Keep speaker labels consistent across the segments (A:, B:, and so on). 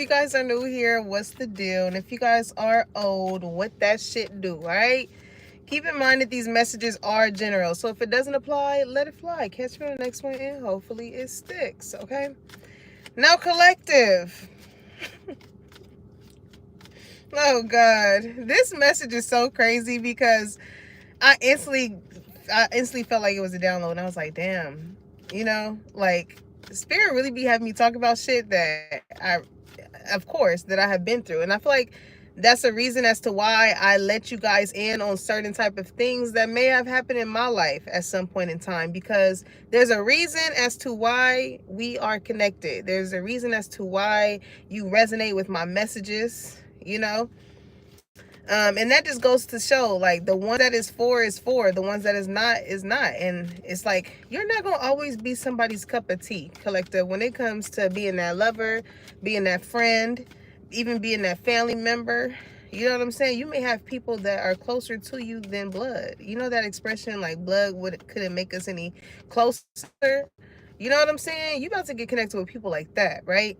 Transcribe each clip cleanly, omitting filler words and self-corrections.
A: you guys are new here, what's the deal? And if you guys are old, what that shit do, all right? Keep in mind that these messages are general. So if it doesn't apply, let it fly. Catch me on the next one and hopefully it sticks, okay? Now, collective. Oh, God. This message is so crazy because I instantly felt like it was a download. And I was like, damn, like, Spirit really be having me talk about shit that of course, that I have been through. And I feel like that's a reason as to why I let you guys in on certain type of things that may have happened in my life at some point in time, because there's a reason as to why we are connected. There's a reason as to why you resonate with my messages. And that just goes to show, like, the one that is for, the ones that is not. And it's like, you're not going to always be somebody's cup of tea, collective, when it comes to being that lover, being that friend, even being that family member. You know what I'm saying? You may have people that are closer to you than blood. You know that expression, like, blood couldn't make us any closer. You know what I'm saying? You about to get connected with people like that, right?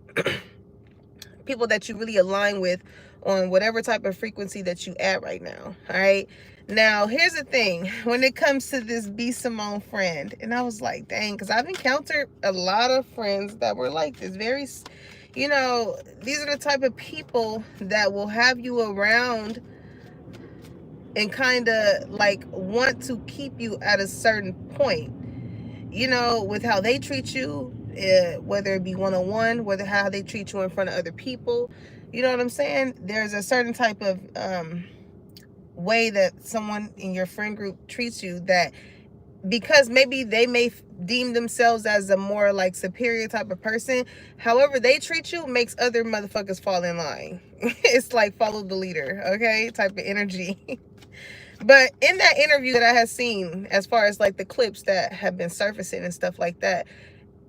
A: People that you really align with on whatever type of frequency that you at right now. All right. Now, here's the thing. When it comes to this B.Simone friend, and I was like, dang, because I've encountered a lot of friends that were like this. These are the type of people that will have you around and kind of like want to keep you at a certain point, with how they treat you, whether it be one-on-one, whether how they treat you in front of other people. You know what I'm saying? There's a certain type of way that someone in your friend group treats you, that because maybe they may deem themselves as a more like superior type of person, however they treat you makes other motherfuckers fall in line. It's like follow the leader, okay, type of energy. But in that interview that I had seen, as far as like the clips that have been surfacing and stuff like that,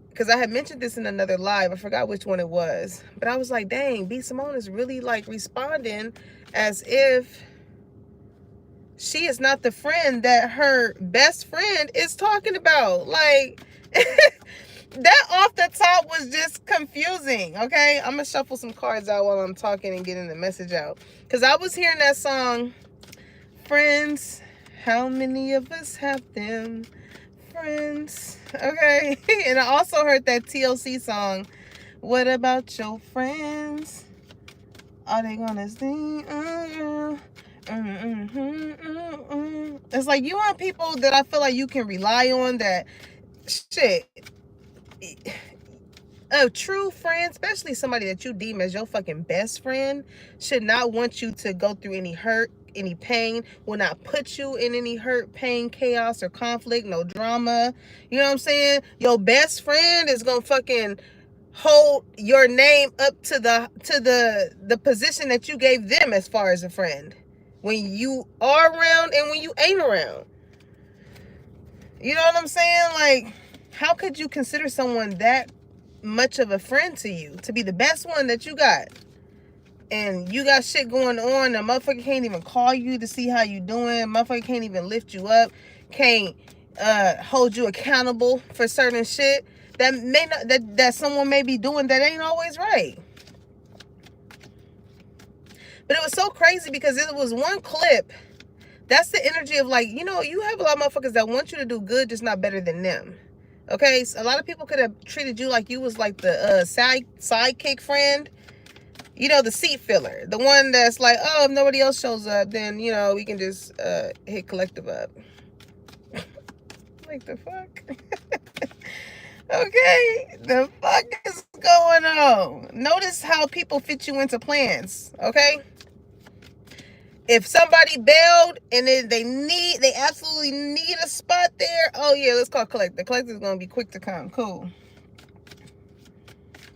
A: because I had mentioned this in another live, I forgot which one it was, but I was like, dang, B.Simone is really like responding as if she is not the friend that her best friend is talking about. Like, that off the top was just confusing, okay? I'm gonna shuffle some cards out while I'm talking and getting the message out, because I was hearing that song, Friends, how many of us have them friends? Okay. And I also heard that TLC song, What About Your Friends? Are they gonna sing? It's like, you want people that I feel like you can rely on, that shit, a true friend, especially somebody that you deem as your fucking best friend, should not want you to go through any hurt, any pain, will not put you in any hurt, pain, chaos, or conflict, no drama. You know what I'm saying? Your best friend is gonna fucking hold your name up to the position that you gave them as far as a friend, when you are around and when you ain't around. You know what I'm saying? Like, how could you consider someone that much of a friend to you, to be the best one that you got, and you got shit going on, a motherfucker can't even call you to see how you doing, motherfucker can't even lift you up, can't hold you accountable for certain shit that may not, that someone may be doing that ain't always right. But it was so crazy because it was one clip. That's the energy of, like, you have a lot of motherfuckers that want you to do good, just not better than them. Okay, so a lot of people could have treated you like you was like the sidekick friend, the seat filler, the one that's like, oh, if nobody else shows up, then we can just hit collective up. Like, the fuck. Okay, the fuck is going on? Notice how people fit you into plans. Okay, if somebody bailed and they absolutely need a spot there, oh yeah, let's call collective. The collective is gonna be quick to come. Cool.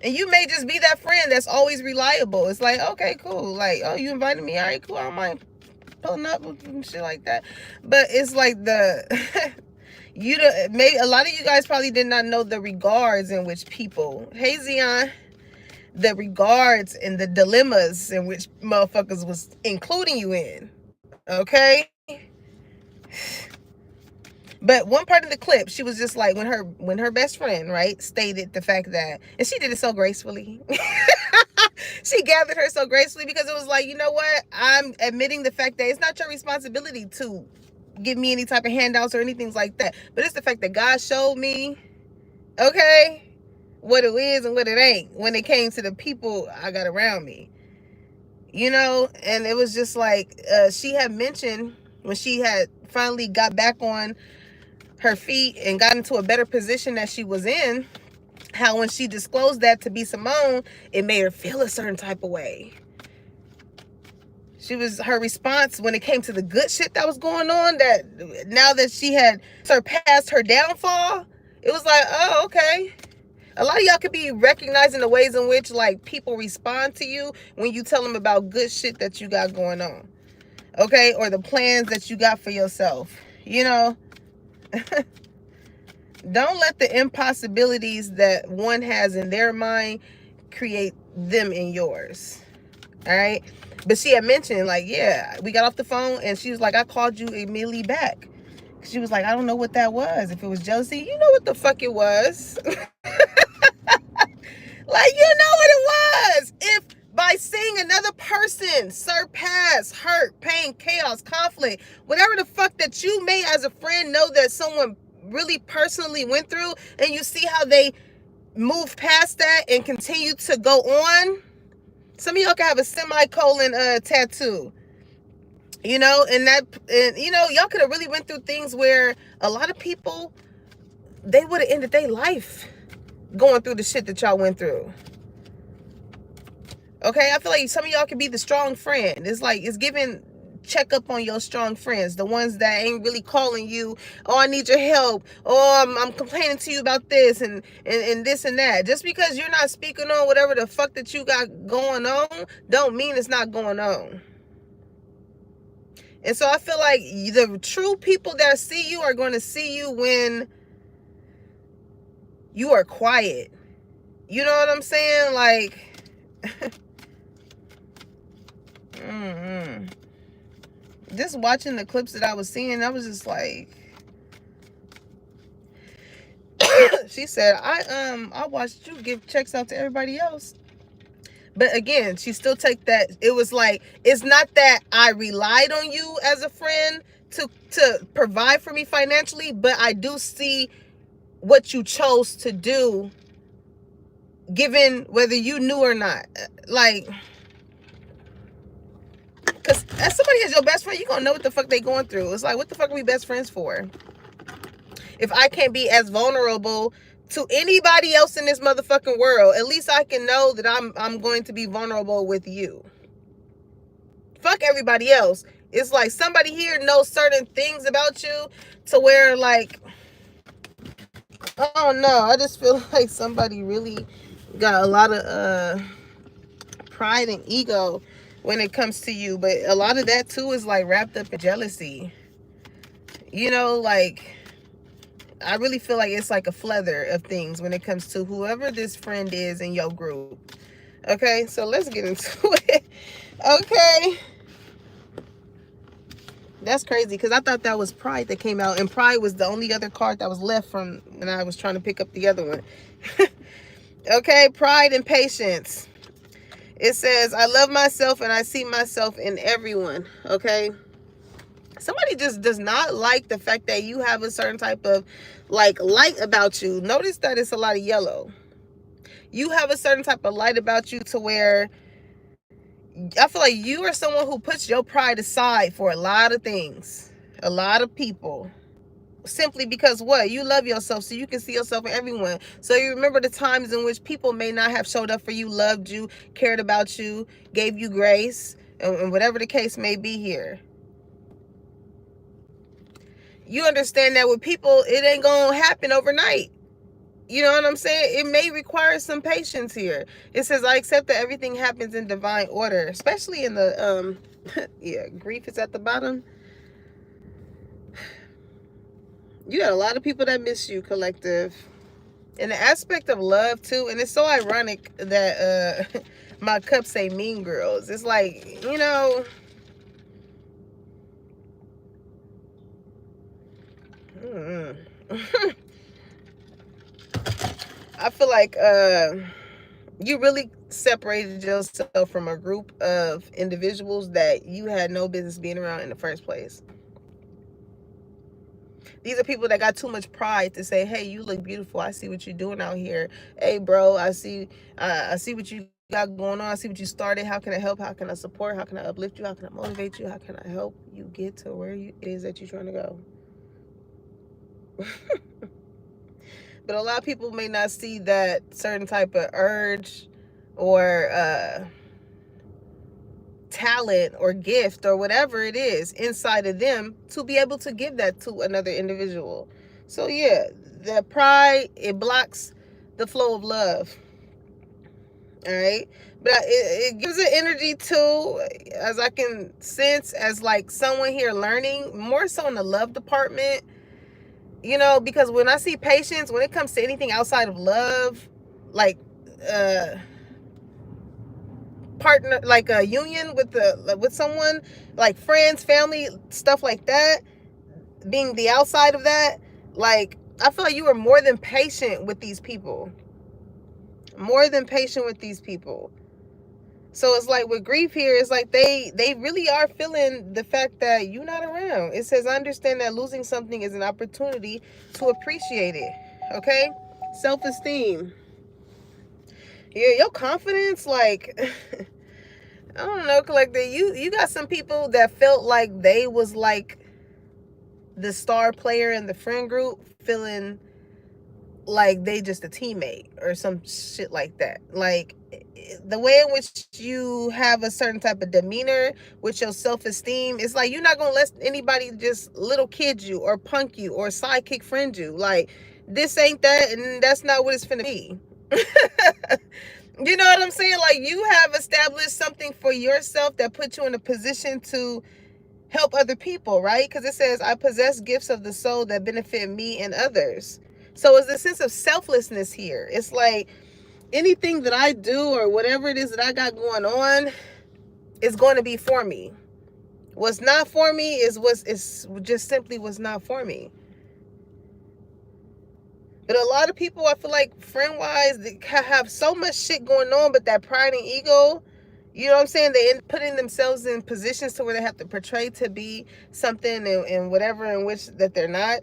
A: And you may just be that friend that's always reliable. It's like, okay, cool. Like, oh, you invited me. All right, cool. I don't mind pulling up and shit like that. But it's like maybe a lot of you guys probably did not know the regards in which people, hey Zion, the regards and the dilemmas in which motherfuckers was including you in. Okay? But one part of the clip, she was just like, when her best friend, right, stated the fact that, and she did it so gracefully. She gathered her so gracefully because it was like, you know what? I'm admitting the fact that it's not your responsibility to give me any type of handouts or anything like that. But it's the fact that God showed me, okay, what it is and what it ain't when it came to the people I got around me. You know, and it was just like she had mentioned when she had finally got back on her feet and got into a better position that she was in, how when she disclosed that to B.Simone, it made her feel a certain type of way. Her response when it came to the good shit that was going on, that now that she had surpassed her downfall, it was like, oh, okay. A lot of y'all could be recognizing the ways in which like people respond to you when you tell them about good shit that you got going on. Okay? Or the plans that you got for yourself. You know, don't let the impossibilities that one has in their mind create them in yours. All right? But she had mentioned, like, yeah, we got off the phone and she was like, I called you immediately back. She was like, I don't know what that was. If it was jealousy, you know what the fuck it was. Like, you know what it was. If by seeing another person surpass hurt, pain, chaos, conflict, whatever the fuck that you may as a friend know that someone really personally went through, and you see how they move past that and continue to go on. Some of y'all can have a semicolon tattoo. You know, and you know, y'all could have really went through things where a lot of people, they would have ended their life going through the shit that y'all went through. Okay, I feel like some of y'all could be the strong friend. It's like, it's giving check up on your strong friends, the ones that ain't really calling you, oh, I need your help, oh, I'm complaining to you about this and this and that. Just because you're not speaking on whatever the fuck that you got going on, don't mean it's not going on. And so I feel like the true people that see you are going to see you when you are quiet. You know what I'm saying? Like, just watching the clips that I was seeing, I was just like, she said, I watched you give checks out to everybody else. But again, she still take that. It was like, it's not that I relied on you as a friend to provide for me financially, but I do see what you chose to do, given whether you knew or not. Like, because as somebody as your best friend, you're going to know what the fuck they going through. It's like, what the fuck are we best friends for? If I can't be as vulnerable to anybody else in this motherfucking world, at least I can know that I'm going to be vulnerable with you. Fuck everybody else. It's like somebody here knows certain things about you to where, like, I don't know. I just feel like somebody really got a lot of pride and ego when it comes to you. But a lot of that too is like wrapped up in jealousy. You know, like, I really feel like it's like a flether of things when it comes to whoever this friend is in your group. Okay, so let's get into it. Okay. That's crazy because I thought that was Pride that came out, and Pride was the only other card that was left from when I was trying to pick up the other one. Okay, Pride and Patience. It says, I love myself and I see myself in everyone. Okay. Somebody just does not like the fact that you have a certain type of like light about you. Notice that it's a lot of yellow. You have a certain type of light about you to where I feel like you are someone who puts your pride aside for a lot of things, a lot of people, simply because what? You love yourself, so you can see yourself in everyone. So you remember the times in which people may not have showed up for you, loved you, cared about you, gave you grace, and whatever the case may be here. You understand that with people, it ain't gonna happen overnight. You know what I'm saying? It may require some patience here. It says, I accept that everything happens in divine order, especially in the, yeah, grief is at the bottom. You got a lot of people that miss you, collective. And the aspect of love, too, and it's so ironic that my cups say mean girls. It's like, you know, I feel like you really separated yourself from a group of individuals that you had no business being around in the first place. These are people that got too much pride to say, "Hey, you look beautiful. I see what you're doing out here. Hey, bro, I see what you got going on. I see what you started. How can I help? How can I support? How can I uplift you? How can I motivate you? How can I help you get to where it is that you're trying to go?" But a lot of people may not see that certain type of urge or talent or gift or whatever it is inside of them to be able to give that to another individual. So yeah, that pride, it blocks the flow of love. All right, but it gives it energy too, as I can sense, as like someone here learning more so in the love department. Because when I see patience, when it comes to anything outside of love, like uh partner, like a union with someone, like friends, family, stuff like that, being the outside of that, like I feel like you were more than patient with these people. More than patient with these people. So it's like with grief here, it's like they really are feeling the fact that you're not around. It says, I understand that losing something is an opportunity to appreciate it. Okay? Self-esteem. Yeah, your confidence, like I don't know, collector. You got some people that felt like they was like the star player in the friend group, feeling like they just a teammate or some shit like that. Like the way in which you have a certain type of demeanor with your self-esteem, it's like you're not gonna let anybody just little kid you or punk you or sidekick friend you. Like this ain't that, and that's not what it's finna be. You know what I'm saying? Like you have established something for yourself that puts you in a position to help other people, right? Because it says, I possess gifts of the soul that benefit me and others. So it's the sense of selflessness here. It's like anything that I do or whatever it is that I got going on is going to be for me. What's not for me is just simply what's not for me. But a lot of people, I feel like friend-wise, they have so much shit going on, but that pride and ego, you know what I'm saying? They end up putting themselves in positions to where they have to portray to be something and whatever in which that they're not.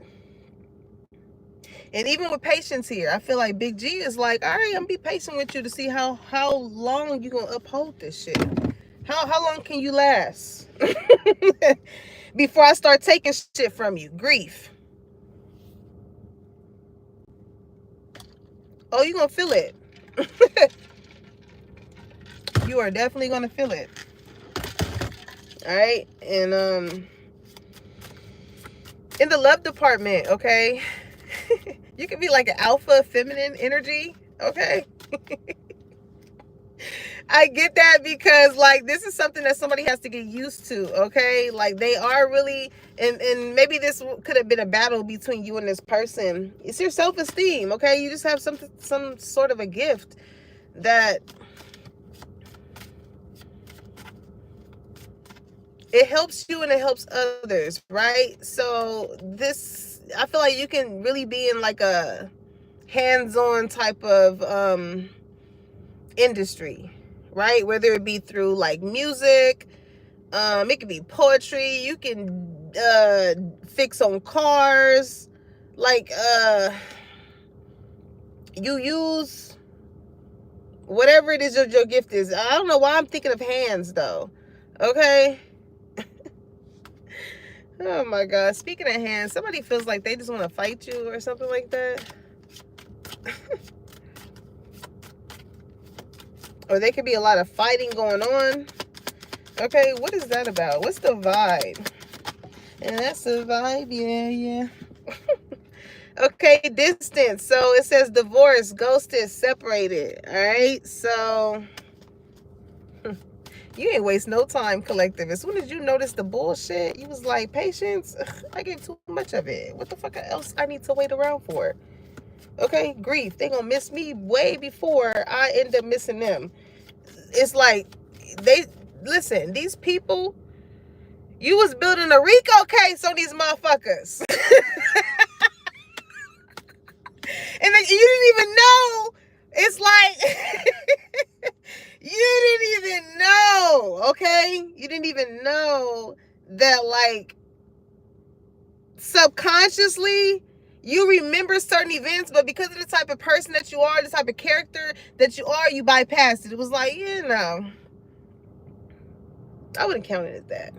A: And even with patience here, I feel like Big G is like, all right, I'm gonna be patient with you to see how long you gonna uphold this shit. How long can you last before I start taking shit from you? Grief. Oh, you gonna feel it. You are definitely gonna feel it. All right, and in the love department, okay, you can be like an alpha feminine energy, okay. I get that because like this is something that somebody has to get used to, okay? Like they are really, and maybe this could have been a battle between you and this person. It's your self-esteem, okay? You just have some sort of a gift that it helps you and it helps others, right? So this, I feel like you can really be in like a hands-on type of industry, right? Whether it be through like music, it could be poetry, you can fix on cars, like you use whatever it is your gift is. I don't know why I'm thinking of hands though. Okay. Oh my God. Speaking of hands, somebody feels like they just want to fight you or something like that. Or there could be a lot of fighting going on. Okay, what is that about? What's the vibe? And that's the vibe, yeah. Okay, distance. So it says divorce, ghosted, separated. All right, so you ain't waste no time, collective. As soon as you notice the bullshit, you was like, patience, I gave too much of it. What the fuck else I need to wait around for? Okay, grief. They gonna miss me way before I end up missing them. It's like, listen, these people, you was building a RICO case on these motherfuckers. And then you didn't even know. It's like You didn't even know, okay? You didn't even know that, like, subconsciously you remember certain events, but because of the type of person that you are, the type of character that you are, you bypassed it. It was like, I wouldn't count it as that.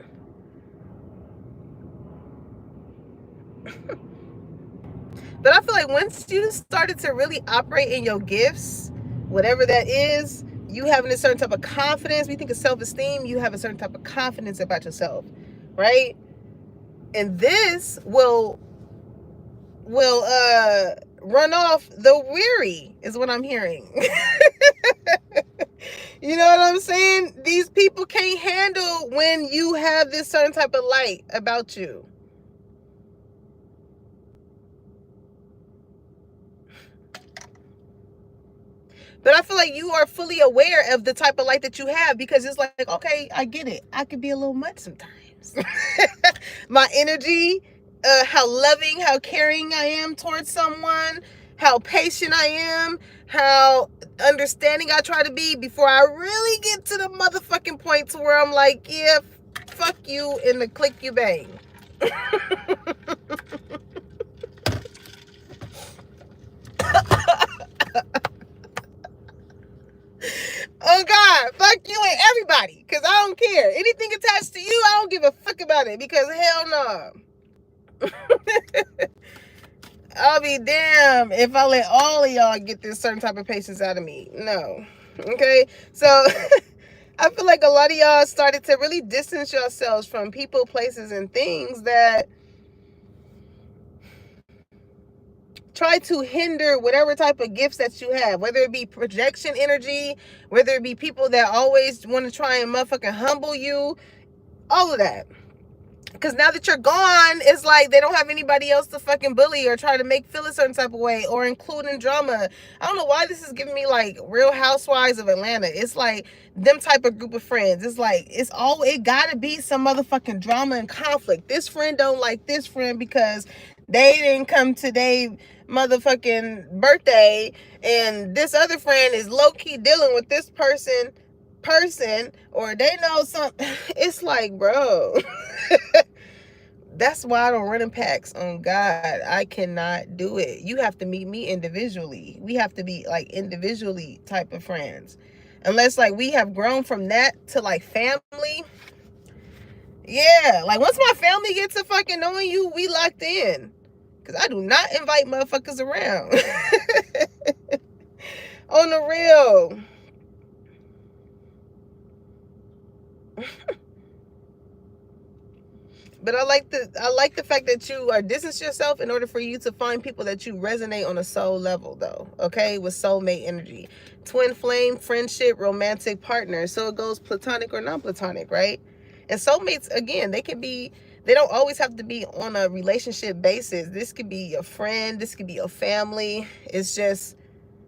A: But I feel like once you started to really operate in your gifts, whatever that is, you having a certain type of confidence. We think of self-esteem, you have a certain type of confidence about yourself, right? And this will run off the weary, is what I'm hearing. You know what I'm saying? These people can't handle when you have this certain type of light about you. But I feel like you are fully aware of the type of light that you have, because it's like, okay, I get it. I can be a little much sometimes. My energy, how loving, how caring I am towards someone, how patient I am, how understanding I try to be before I really get to the motherfucking point to where I'm like, yeah, fuck you, and the click you bang. Oh God, fuck you and everybody, because I don't care. Anything attached to you, I don't give a fuck about it, because hell no. I'll be damned if I let all of y'all get this certain type of patience out of me. No. Okay? So I feel like a lot of y'all started to really distance yourselves from people, places, and things that try to hinder whatever type of gifts that you have, whether it be projection energy, whether it be people that always want to try and motherfucking humble you, all of that. Because now that you're gone, it's like they don't have anybody else to fucking bully or try to make feel a certain type of way or include in drama. I don't know why this is giving me like Real Housewives of Atlanta. It's like them type of group of friends. It's like it gotta be some motherfucking drama and conflict. This friend don't like this friend because they didn't come to their motherfucking birthday, and this other friend is low-key dealing with this person, or they know something. It's like, bro. That's why I don't run in packs. On God, I cannot do it. You have to meet me individually. We have to be like individually type of friends. Unless like we have grown from that to like family. Yeah, like once my family gets to fucking knowing you, we locked in. Cause I do not invite motherfuckers around. On the real. But I like the fact that you are distance yourself in order for you to find people that you resonate on a soul level, though. Okay, with soulmate energy, twin flame, friendship, romantic partner. So it goes platonic or non-platonic, right? And soulmates, again, they don't always have to be on a relationship basis. This could be your friend, this could be your family. It's just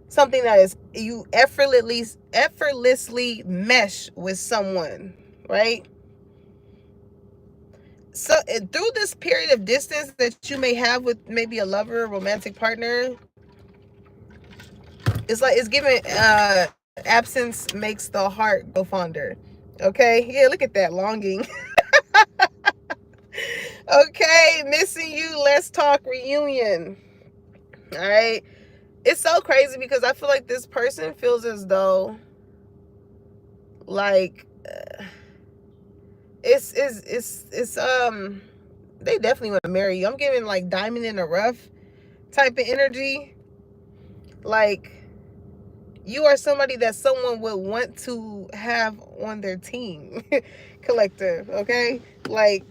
A: something that is you effortlessly mesh with someone, right? So through this period of distance that you may have with maybe a lover, romantic partner, it's like it's giving absence makes the heart go fonder. Okay, yeah, look at that longing. Okay, missing you, let's talk reunion. All right, it's so crazy because I feel like this person feels as though like it's they definitely want to marry you. I'm giving like diamond in the rough type of energy. Like you are somebody that someone would want to have on their team. Collective, okay? Like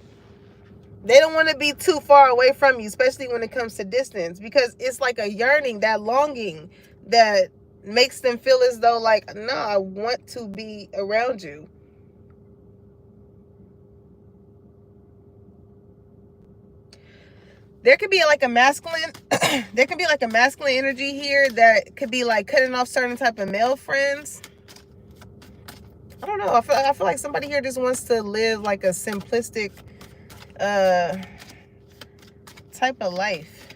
A: they don't want to be too far away from you, especially when it comes to distance, because it's like a yearning, that longing that makes them feel as though like, no, I want to be around you. There could be like a masculine there could be like a masculine energy here that could be like cutting off certain type of male friends. I don't know. I feel like somebody here just wants to live like a simplistic type of life.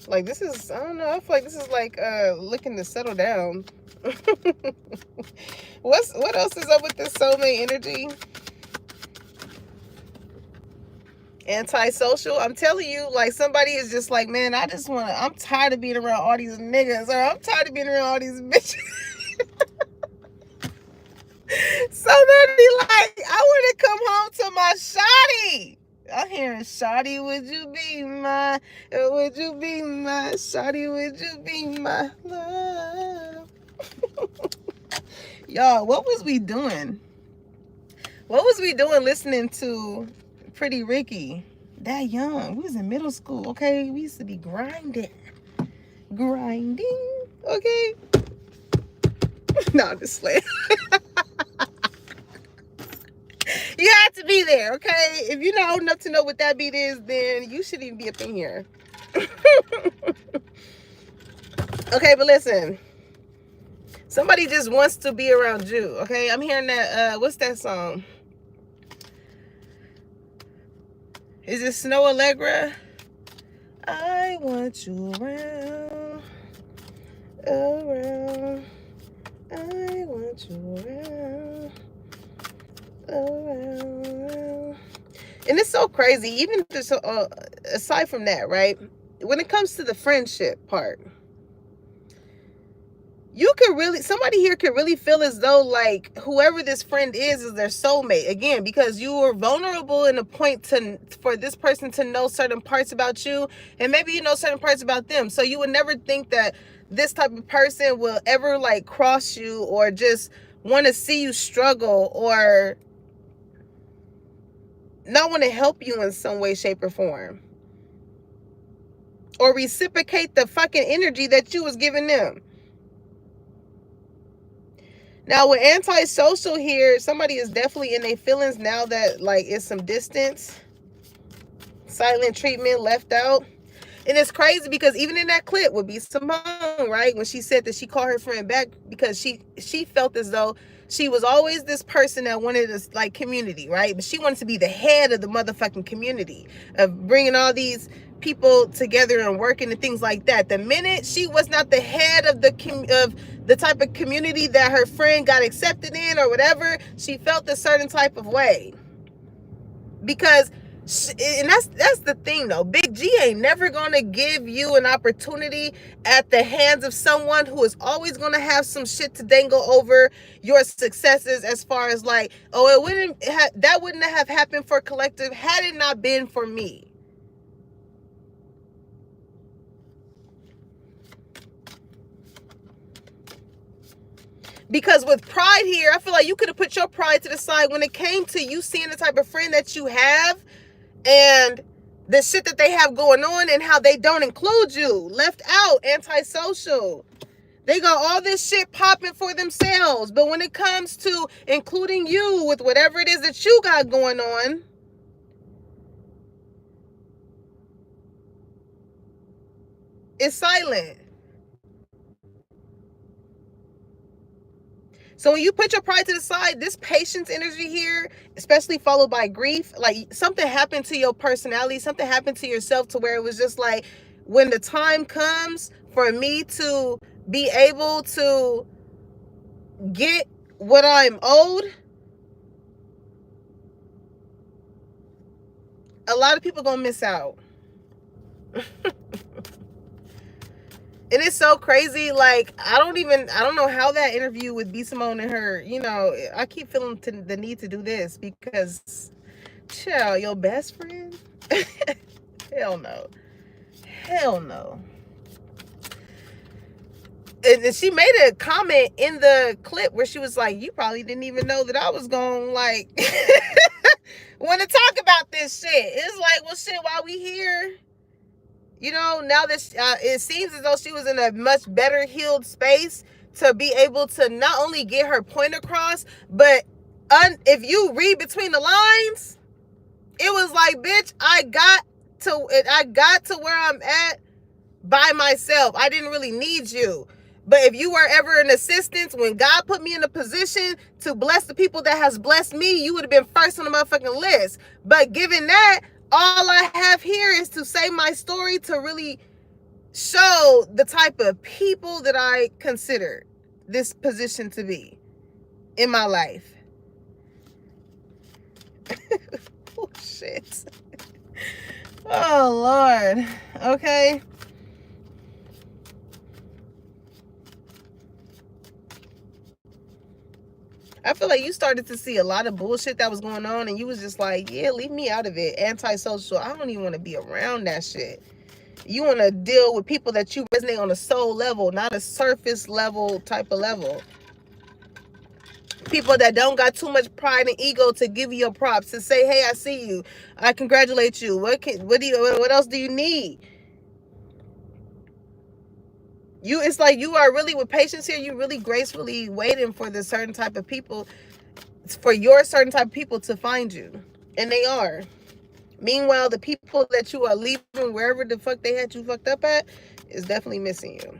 A: Like this is, I don't know, I feel like this is like looking to settle down. What else is up with this soulmate energy? Antisocial. I'm telling you, like, somebody is just like, man, I'm tired of being around all these niggas, or I'm tired of being around all these bitches. Somebody like, I want to come home to my shawty. I'm hearing shawty, would you be my, shawty, would you be my love? Y'all, what was we doing? What was we doing listening to Pretty Ricky? That young. We was in middle school, okay? We used to be grinding. Okay? No, I'm just playing. You had to be there, okay? If you're not old enough to know what that beat is, then you shouldn't even be up in here. Okay, but listen. Somebody just wants to be around you, okay? I'm hearing that, what's that song? Is it Snow Allegra? I want you around. I want you around. And it's so crazy, even just, aside from that, right? When it comes to the friendship part, somebody here could really feel as though like whoever this friend is their soulmate, again, because you were vulnerable in a point for this person to know certain parts about you, and maybe you know certain parts about them. So you would never think that this type of person will ever like cross you or just want to see you struggle or not want to help you in some way, shape, or form, or reciprocate the fucking energy that you was giving them. Now with antisocial here, somebody is definitely in their feelings now that like it's some distance, silent treatment, left out. And it's crazy because even in that clip with B.Simone, right, when she said that she called her friend back because she felt as though she was always this person that wanted this like community, right? But she wanted to be the head of the motherfucking community, of bringing all these people together and working and things like that. The minute she was not the head of the type of community that her friend got accepted in or whatever, she felt a certain type of way. Because, and that's the thing though, Big G ain't never gonna give you an opportunity at the hands of someone who is always gonna have some shit to dangle over your successes, as far as like, oh, that wouldn't have happened for Collective had it not been for me. Because with pride here, I feel like you could have put your pride to the side when it came to you seeing the type of friend that you have and the shit that they have going on and how they don't include you. Left out, antisocial. They got all this shit popping for themselves. But when it comes to including you with whatever it is that you got going on, it's silent. So when you put your pride to the side, this patience energy here, especially followed by grief, like something happened to your personality, something happened to yourself to where it was just like, when the time comes for me to be able to get what I'm owed, a lot of people gonna miss out. And it's so crazy. Like, I don't know how that interview with B.Simone and her, I keep feeling the need to do this because, chill, your best friend? Hell no. Hell no. And she made a comment in the clip where she was like, you probably didn't even know that I was going to, like, want to talk about this shit. It's like, well, shit, while we here, now that it seems as though she was in a much better healed space to be able to not only get her point across, but if you read between the lines, it was like, bitch, I got to where I'm at by myself. I didn't really need you. But if you were ever an assistance, when God put me in a position to bless the people that has blessed me, you would have been first on the motherfucking list. But given that, all I have here is to say my story to really show the type of people that I consider. this position to be in my life. Oh, shit. Oh, Lord. Okay. I feel like you started to see a lot of bullshit that was going on, and you was just like, yeah, leave me out of it. Antisocial. I don't even want to be around that shit. You want to deal with people that you resonate on a soul level, not a surface level type of level. People that don't got too much pride and ego to give you your props, to say, hey, I see you, I congratulate you. What else do you need? It's like you are really with patience here. You really gracefully waiting for the certain type of people, for your certain type of people to find you, and they are. Meanwhile, the people that you are leaving wherever the fuck they had you fucked up at is definitely missing you.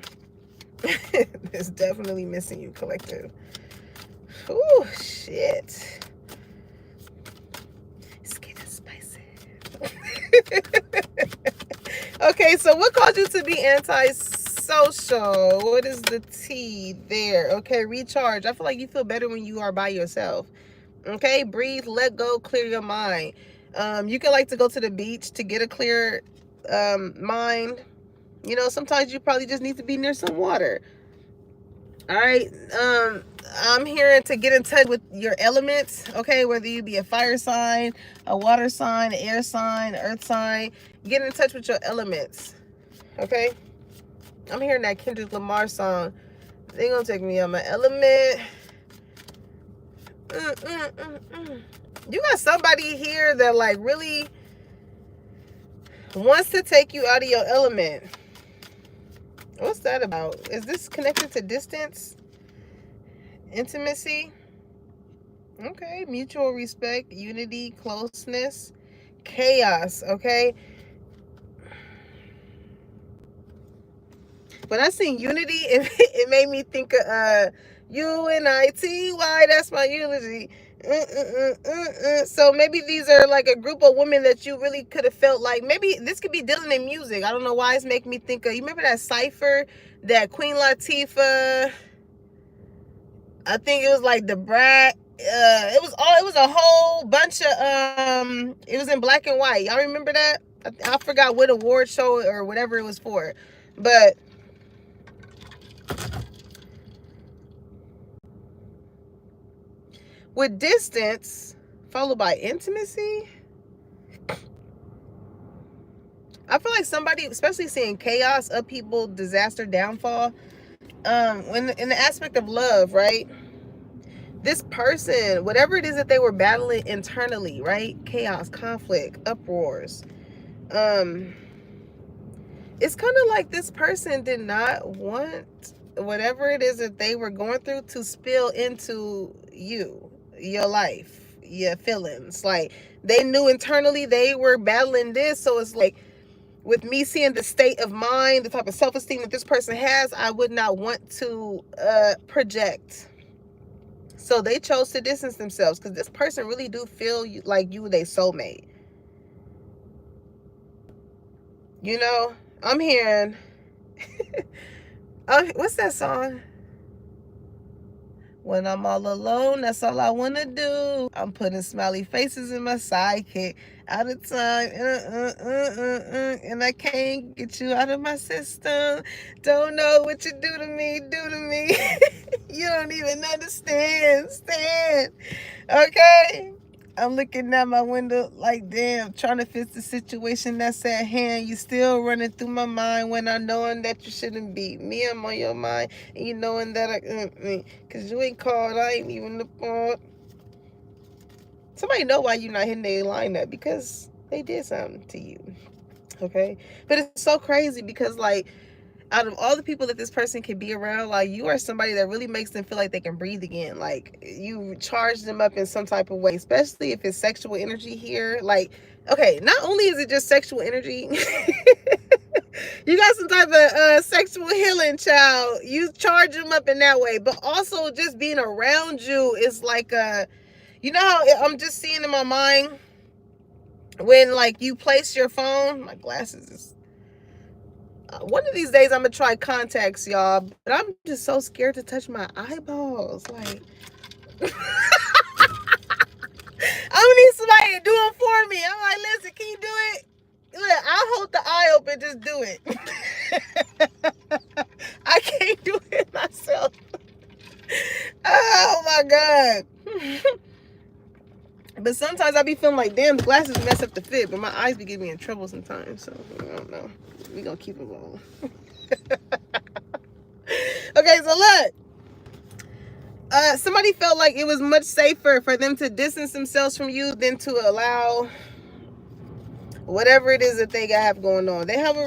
A: It's definitely missing you, collective. Oh shit. It's getting spicy. Okay, so what caused you to be antisocial? What is the T there? Okay, recharge. I feel like you feel better when you are by yourself. Okay, breathe, let go, clear your mind. You can like to go to the beach to get a clear mind. You know, sometimes you probably just need to be near some water. All right. I'm here to get in touch with your elements. Okay, whether you be a fire sign, a water sign, an air sign, earth sign, get in touch with your elements. Okay. I'm hearing that Kendrick Lamar song. They gonna take me on my element. You got somebody here that like really wants to take you out of your element. What's that about? Is this connected to distance? Intimacy? Okay. Mutual respect, unity, closeness, chaos. Okay. When I seen unity, it made me think of UNITY. That's my unity. So maybe these are like a group of women that you really could have felt like, maybe this could be Dylan in music. I don't know why it's making me think of, you remember that Cypher, that Queen Latifah, I think it was like the Brat, it was a whole bunch of it was in black and white. Y'all remember that? I forgot what award show or whatever it was for, but with distance followed by intimacy, I feel like somebody, especially seeing chaos, upheaval, disaster, downfall, when in the aspect of love, right? This person, whatever it is that they were battling internally, right? Chaos, conflict, uproars. It's kind of like this person did not want whatever it is that they were going through to spill into you, your life, your feelings. Like they knew internally they were battling this. So it's like, with me seeing the state of mind, the type of self-esteem that this person has, I would not want to project. So they chose to distance themselves because this person really do feel like you their soulmate. You know, I'm hearing, what's that song? When I'm all alone, that's all I want to do. I'm putting smiley faces in my sidekick. Out of time, and I can't get you out of my system. Don't know what you do to me, You don't even understand. Stand. Okay? I'm looking out my window like, damn, trying to fix the situation that's at hand. You still running through my mind when I knowing that you shouldn't be. Me, I'm on your mind, and you knowing that because you ain't called, I ain't even the phone. Somebody know why you not hitting their line up, because they did something to you. Okay? But it's so crazy because, like, out of all the people that this person can be around, like, you are somebody that really makes them feel like they can breathe again. Like, you charge them up in some type of way, especially if it's sexual energy here. Like, okay, not only is it just sexual energy, you got some type of sexual healing, child. You charge them up in that way, but also just being around you is like you know how I'm just seeing in my mind when, like, you place your phone, my glasses is, One of these days I'm gonna try contacts, y'all, but I'm just so scared to touch my eyeballs. Like, I'm gonna need somebody to do it for me. I'm like, listen, can you do it? Look, I'll hold the eye open, just do it. I can't do it myself. Oh my God. But sometimes I be feeling like, damn, the glasses mess up the fit, but my eyes be getting me in trouble sometimes. So I don't know. We gonna keep it rolling. Okay, so look. Somebody felt like it was much safer for them to distance themselves from you than to allow whatever it is that they have going on. They have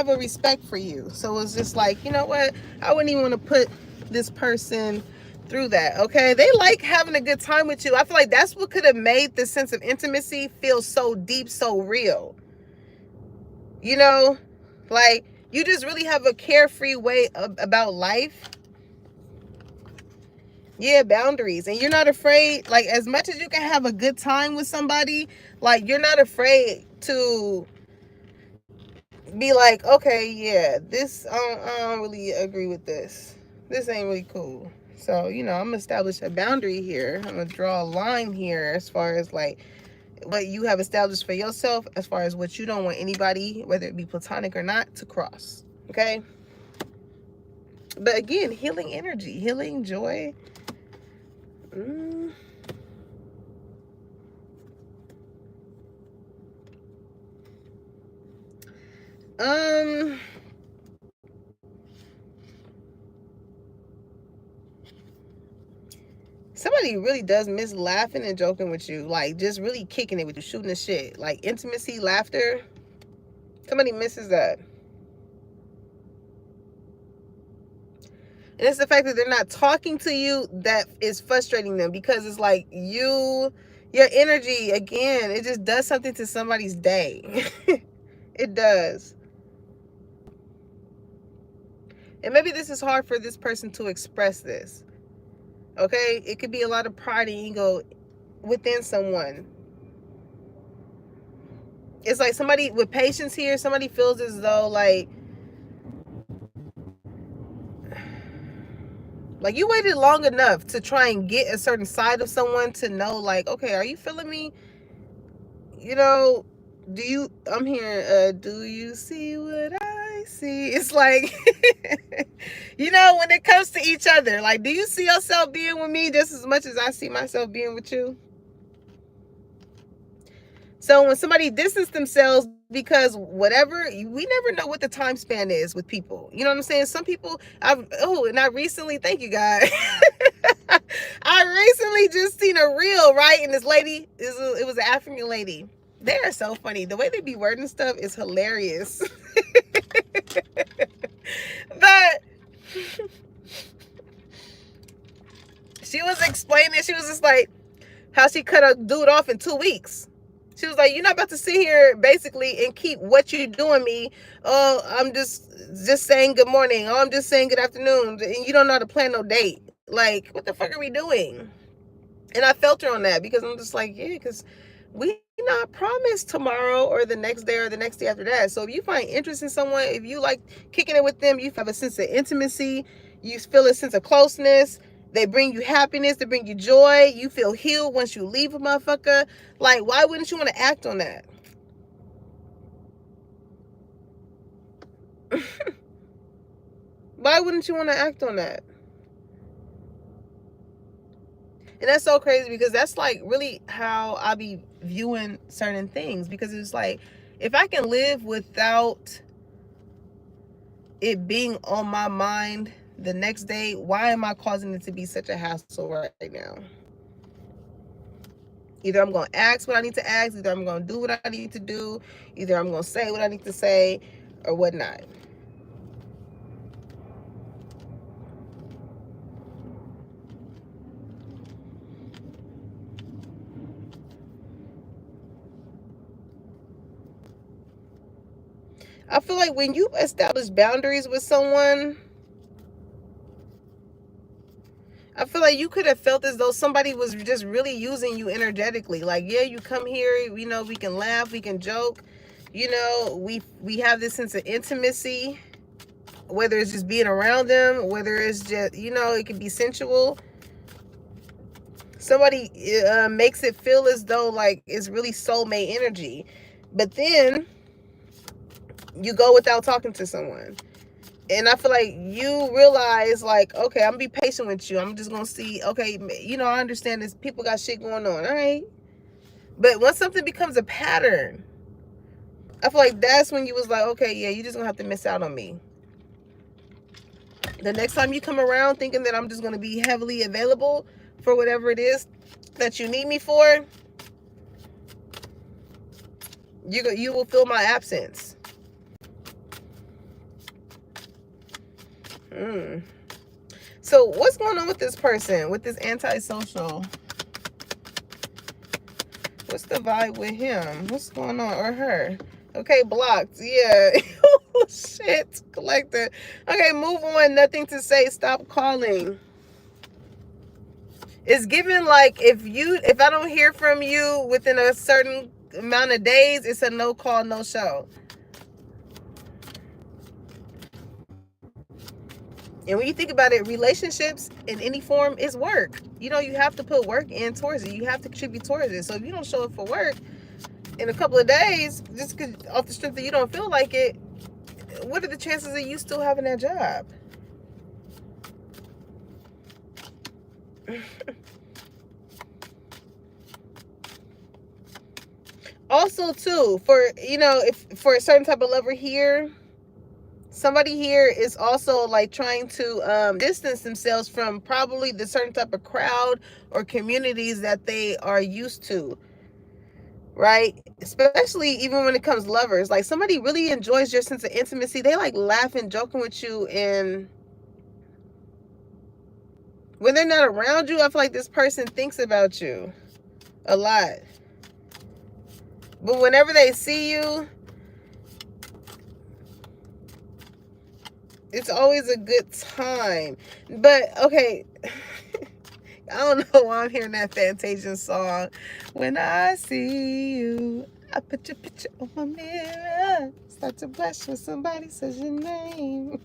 A: a respect for you. So it's just like, you know what? I wouldn't even want to put this person through that. Okay, they like having a good time with you. I feel like that's what could have made the sense of intimacy feel so deep, so real. You know, like you just really have a carefree way about life. Yeah, boundaries. And you're not afraid, like, as much as you can have a good time with somebody, like, you're not afraid to be like, okay, yeah, this, I don't really agree with this. This ain't really cool. So, you know, I'm gonna establish a boundary here. I'm gonna draw a line here as far as, like, what you have established for yourself, as far as what you don't want anybody, whether it be platonic or not, to cross. Okay? But again, healing energy, healing joy. Um, Somebody really does miss laughing and joking with you, like just really kicking it with you, shooting the shit, like intimacy, laughter. Somebody misses that. And it's the fact that they're not talking to you that is frustrating them, because it's like your energy, again, it just does something to somebody's day. It does. And maybe this is hard for this person to express this. Okay? It could be a lot of pride and ego within someone. It's like somebody with patience here, somebody feels as though like you waited long enough to try and get a certain side of someone to know, like, okay, are you feeling me? You know, I'm here, do you see what I see? It's like, you know, when it comes to each other, like, do you see yourself being with me just as much as I see myself being with you? So when somebody distances themselves because whatever, we never know what the time span is with people. You know what I'm saying? Some people, and I recently, thank you, God. I recently just seen a reel, right? And this lady, it was an African lady. They are so funny. The way they be wording stuff is hilarious. But she was explaining, she was just like, how she cut a dude off in 2 weeks. She was like, you're not about to sit here basically and keep what you're doing me. Oh, I'm just saying good morning. Oh, I'm just saying good afternoon. And you don't know how to plan no date. Like, what the fuck are we doing? And I felt her on that, because I'm just like, yeah, because we not promised tomorrow or the next day or the next day after that. So if you find interest in someone, if you like kicking it with them, you have a sense of intimacy, you feel a sense of closeness, they bring you happiness, they bring you joy, you feel healed once you leave a motherfucker, like, why wouldn't you want to act on that? Why wouldn't you want to act on that? And that's so crazy, because that's like really how I be viewing certain things, because it's like, if I can live without it being on my mind the next day, why am I causing it to be such a hassle right now? Either I'm going to ask what I need to ask, either I'm going to do what I need to do, either I'm going to say what I need to say, or whatnot. I feel like when you establish boundaries with someone, I feel like you could have felt as though somebody was just really using you energetically. Like, yeah, you come here, you know, we can laugh, we can joke, you know, we have this sense of intimacy. whether it's just being around them, whether it's just, it can be sensual. Somebody makes it feel as though like it's really soulmate energy, but then you go without talking to someone. And I feel like you realize, like, okay, I'm gonna be patient with you. I'm just gonna see, okay, I understand this. People got shit going on, all right? But once something becomes a pattern, I feel like that's when you was like, okay, yeah, you just gonna have to miss out on me. The next time you come around thinking that I'm just gonna be heavily available for whatever it is that you need me for, you will feel my absence. So what's going on with this person, with this antisocial? What's the vibe with him? What's going on? Or her? Okay, blocked. Yeah. Oh, shit. Collector. Okay, move on. Nothing to say. Stop calling. It's given like if I don't hear from you within a certain amount of days, it's a no call, no show. And when you think about it, relationships in any form is work. You have to put work in towards it. You have to contribute towards it. So if you don't show up for work in a couple of days, just off the strength that you don't feel like it, what are the chances of you still having that job? Also, too, if for a certain type of lover here, somebody here is also like trying to distance themselves from probably the certain type of crowd or communities that they are used to, right? Especially even when it comes to lovers. Like somebody really enjoys your sense of intimacy. They like laughing, joking with you, and when they're not around you, I feel like this person thinks about you a lot. But whenever they see you, it's always a good time. But okay, I don't know why I'm hearing that Fantasia song. When I see you, I put your picture on my mirror. Start to blush when somebody says your name.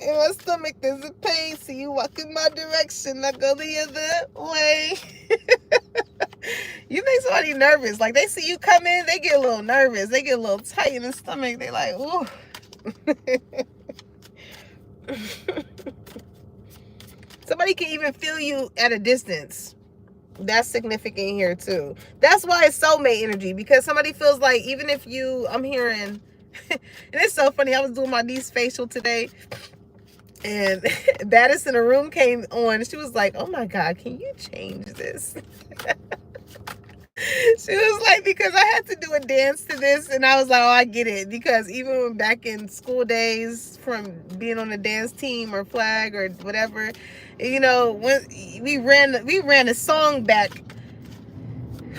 A: In my stomach there's a pain. See you walk in my direction, I go the other way. You make somebody nervous. Like they see you come in, they get a little nervous. They get a little tight in the stomach. They like, ooh. Somebody can even feel you at a distance. That's significant here too. That's why it's soulmate energy, because somebody feels like even if I'm hearing, and it's so funny. I was doing my niece facial today, and Baddest in the room came on. And she was like, "Oh my God, can you change this?" She was like, because I had to do a dance to this, and I was like, oh, I get it, because even back in school days, from being on the dance team or flag or whatever, when we ran a song back.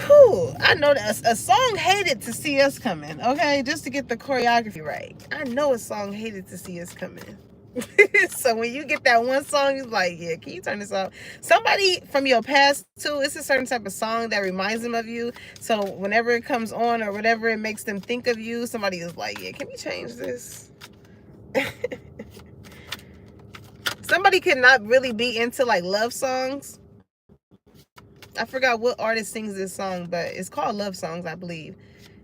A: Whew, I know that a song hated to see us coming. Okay, just to get the choreography right. I know a song hated to see us coming. So when you get that one song, you're like, yeah, can you turn this off? Somebody from your past too, it's a certain type of song that reminds them of you. So whenever it comes on or whatever it makes them think of you, somebody is like, yeah, can we change this? Somebody could not really be into like love songs. I forgot what artist sings this song, but it's called Love Songs, I believe.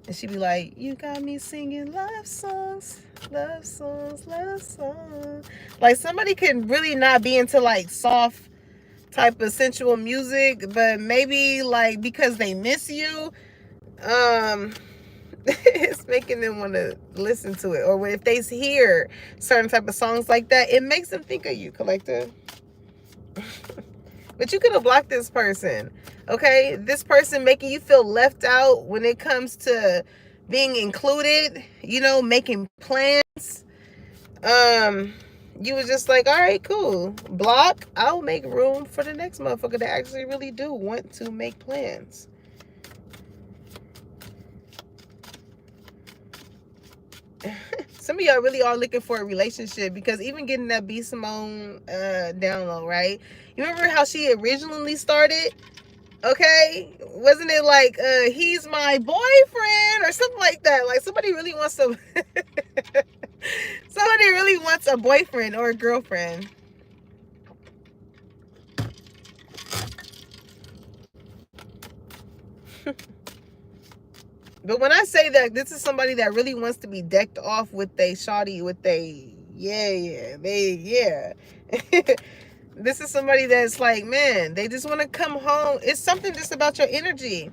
A: And she'd be like, you got me singing love songs, love songs, love songs. Like somebody can really not be into like soft type of sensual music, but maybe like because they miss you, it's making them want to listen to it. Or if they hear certain type of songs like that, it makes them think of you, collective. But you could have blocked this person. Okay, this person making you feel left out when it comes to being included, making plans. You was just like, all right, cool. Block. I'll make room for the next motherfucker that actually really do want to make plans. Some of y'all really are looking for a relationship, because even getting that B.Simone download, right? You remember how she originally started? Okay, wasn't it like he's my boyfriend or something like that? Like somebody really wants to Somebody really wants a boyfriend or a girlfriend. But when I say that this is somebody that really wants to be decked off with a shawty, with a yeah. This is somebody that's like, man, they just want to come home. It's something just about your energy.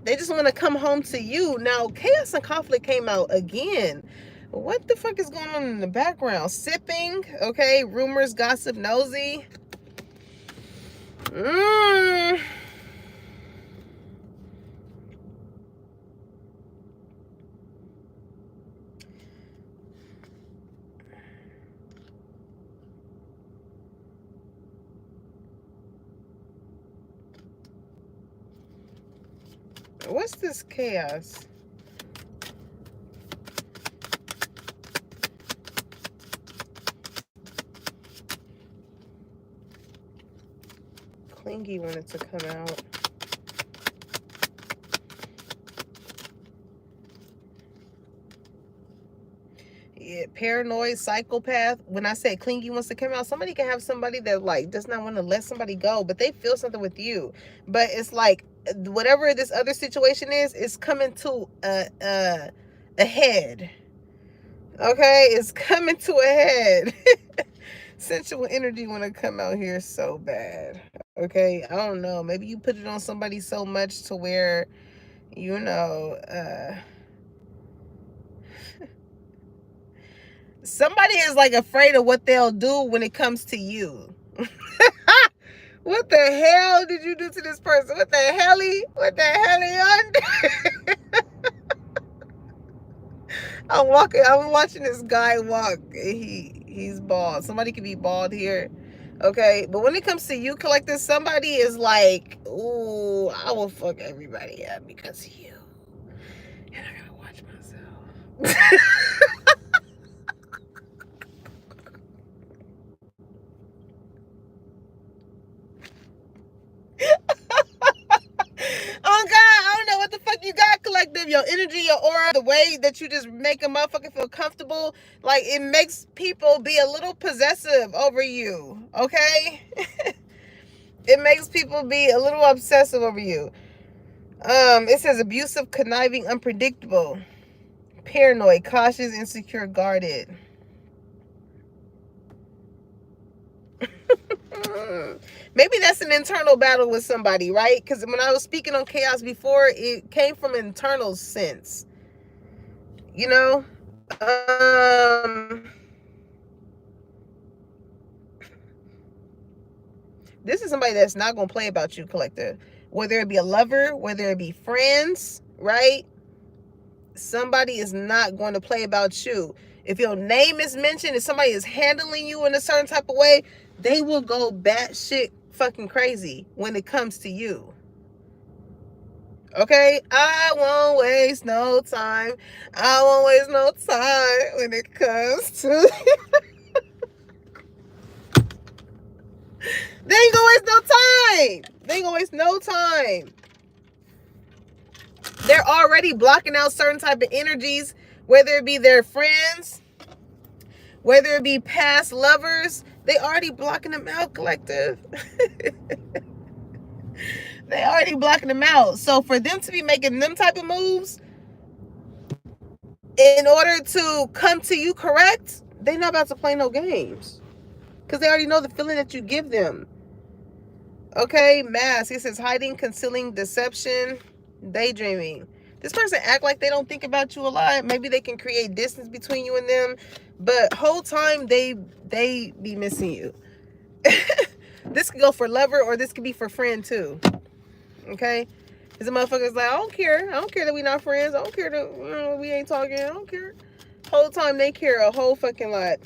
A: They just want to come home to you. Now, chaos and conflict came out again. What the fuck is going on in the background? Sipping, okay, rumors, gossip, nosy. What's this chaos? Clingy wanted to come out. Yeah, paranoid, psychopath. When I say clingy wants to come out, somebody can have somebody that like does not want to let somebody go, but they feel something with you. But it's like whatever this other situation is, it's coming to a head. Okay, it's coming to a head. Sensual energy want to come out here so bad. Okay, I don't know. Maybe you put it on somebody so much to where, you know, somebody is like afraid of what they'll do when it comes to you. What the hell did you do to this person? What the helly? What the helly? I'm watching this guy walk. He's bald. Somebody could be bald here. Okay, but when it comes to you, collector, somebody is like, ooh, I will fuck everybody up because of you. And I gotta watch myself. Oh God, I don't know what the fuck you got, collective. Your energy, your aura, the way that you just make a motherfucker feel comfortable, like it makes people be a little possessive over you. Okay, it makes people be a little obsessive over you. It says abusive, conniving, unpredictable, paranoid, cautious, insecure, guarded. Maybe that's an internal battle with somebody, right? Because when I was speaking on chaos before, it came from an internal sense. You know? This is somebody that's not going to play about you, collector. Whether it be a lover, whether it be friends, right? Somebody is not going to play about you. If your name is mentioned, if somebody is handling you in a certain type of way, they will go batshit fucking crazy when it comes to you. Okay? I won't waste no time. I won't waste no time when it comes to... They ain't gonna waste no time. They ain't gonna waste no time. They're already blocking out certain type of energies, whether it be their friends, whether it be past lovers. They already blocking them out, collective. They already blocking them out. So for them to be making them type of moves in order to come to you correct, they're not about to play no games. Because they already know the feeling that you give them. Okay, mask. It says hiding, concealing, deception, daydreaming. This person act like they don't think about you a lot. Maybe they can create distance between you and them, but whole time they be missing you. This could go for lover or this could be for friend too. Okay, because the motherfucker's like, I don't care that we not friends. I don't care that we ain't talking. I don't care. Whole time they care a whole fucking lot.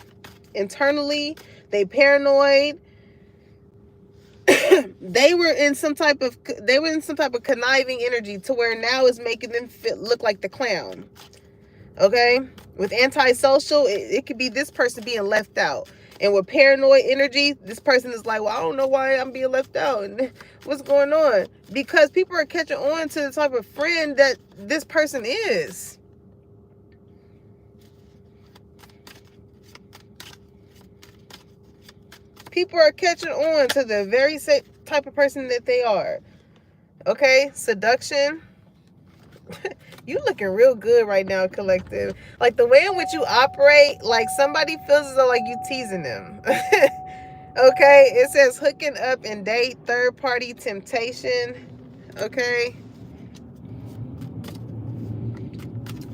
A: Internally, they paranoid. They were in some type of conniving energy to where now it's making them look like the clown. Okay, with antisocial, it could be this person being left out, and with paranoid energy, this person is like, well, I don't know why I'm being left out and what's going on, because people are catching on to the type of friend that this person is. People are catching on to the very same type of person that they are. Okay, seduction. You looking real good right now, collective. Like the way in which you operate, like somebody feels as though like you teasing them. Okay, it says hooking up and date, third party temptation. Okay.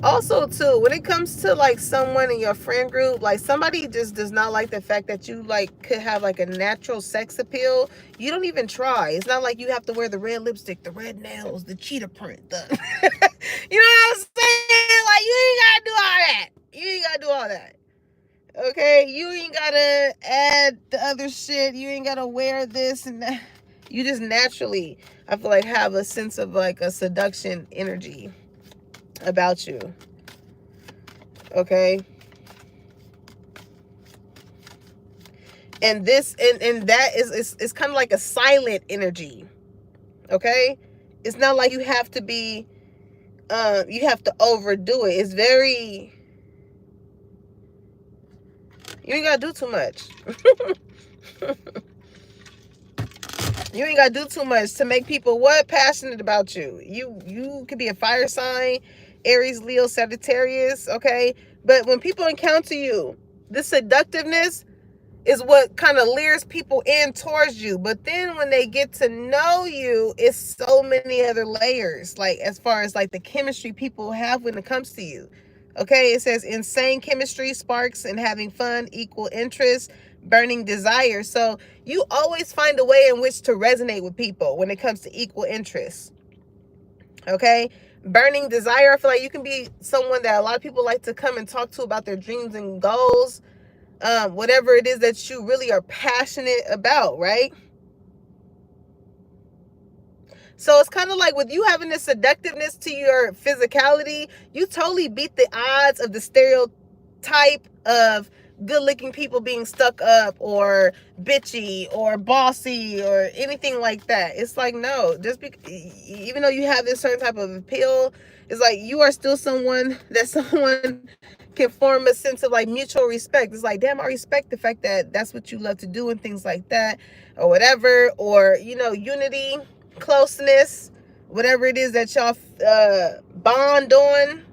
A: Also too, when it comes to like someone in your friend group, like somebody just does not like the fact that you like could have like a natural sex appeal. You don't even try. It's not like you have to wear the red lipstick, the red nails, the cheetah print, the you know what I'm saying? Like you ain't gotta do all that. You ain't gotta do all that. Okay, you ain't gotta add the other shit. You ain't gotta wear this and that. You just naturally, I feel like, have a sense of like a seduction energy about you. Okay, and this and that is it's kind of like a silent energy. Okay, it's not like you have to be you have to overdo it. It's very, you ain't gotta do too much. You ain't gotta do too much to make people what passionate about you. You could be a fire sign, Aries, Leo, Sagittarius, okay? But when people encounter you, the seductiveness is what kind of lures people in towards you. But then when they get to know you, it's so many other layers, like as far as like the chemistry people have when it comes to you. Okay, it says insane chemistry, sparks, and having fun, equal interest, burning desire. So you always find a way in which to resonate with people when it comes to equal interest. Okay, burning desire. I feel like you can be someone that a lot of people like to come and talk to about their dreams and goals. Whatever it is that you really are passionate about, right? So it's kind of like with you having this seductiveness to your physicality, you totally beat the odds of the stereotype of good-looking people being stuck up or bitchy or bossy or anything like that. It's like, no, even though you have this certain type of appeal, it's like you are still someone that someone can form a sense of like mutual respect. It's like, damn, I respect the fact that that's what you love to do and things like that or whatever, or, you know, unity, closeness, whatever it is that y'all bond on.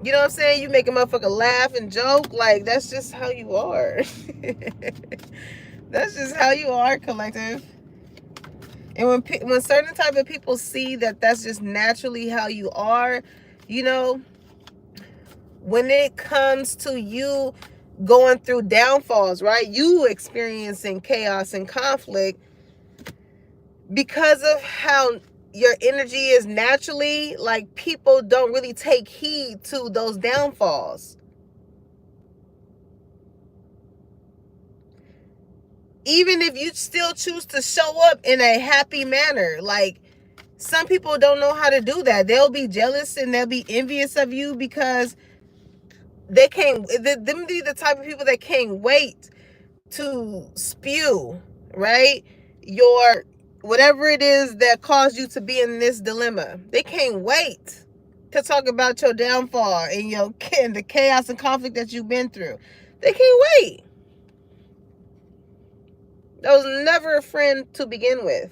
A: You know what I'm saying? You make a motherfucker laugh and joke. Like, that's just how you are. That's just how you are, collective. And when certain type of people see that that's just naturally how you are, you know, when it comes to you going through downfalls, right? You experiencing chaos and conflict because of how your energy is naturally, like people don't really take heed to those downfalls. Even if you still choose to show up in a happy manner, like some people don't know how to do that. They'll be jealous and they'll be envious of you because they can't, them be the type of people that can't wait to spew, right? Your, whatever it is that caused you to be in this dilemma. They can't wait to talk about your downfall and and the chaos and conflict that you've been through. They can't wait. That was never a friend to begin with.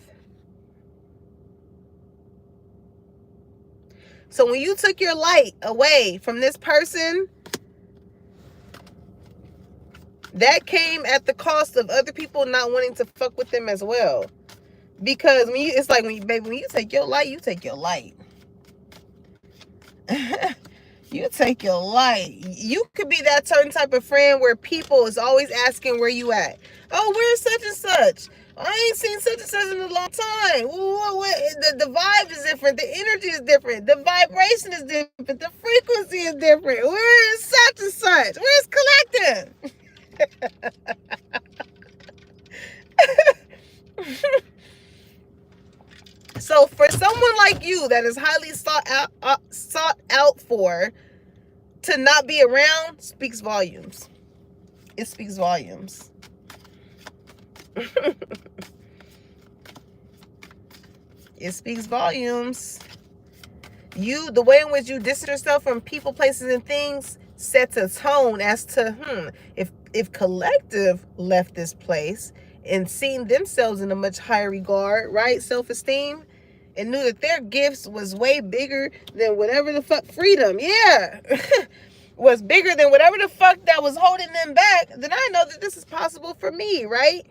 A: So when you took your light away from this person, that came at the cost of other people not wanting to fuck with them as well. Because when you, it's like when you take your light, you take your light. You take your light. You could be that certain type of friend where people is always asking where you at. Oh, where's such and such? I ain't seen such and such in a long time. The vibe is different. The energy is different. The vibration is different. The frequency is different. Where is such and such? Where's collective? So for someone like you that is highly sought out for, to not be around speaks volumes. It speaks volumes. It speaks volumes. The way in which you distance yourself from people, places, and things sets a tone as to, if if collective left this place and seen themselves in a much higher regard, right, self-esteem, and knew that their gifts was way bigger than whatever the fuck, freedom, yeah, was bigger than whatever the fuck that was holding them back, then I know that this is possible for me, right?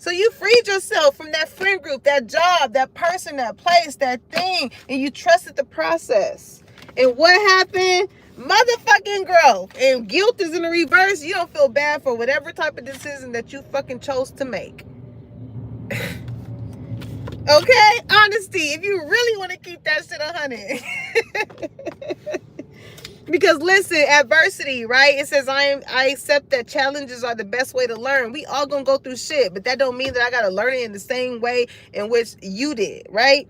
A: So you freed yourself from that friend group, that job, that person, that place, that thing, and you trusted the process. And what happened? Motherfucking growth. And guilt is in the reverse. You don't feel bad for whatever type of decision that you fucking chose to make. Okay? Honesty. If you really want to keep that shit 100. Because listen, adversity, right? It says I accept that challenges are the best way to learn. We all gonna go through shit, but that don't mean that I gotta learn it in the same way in which you did, right?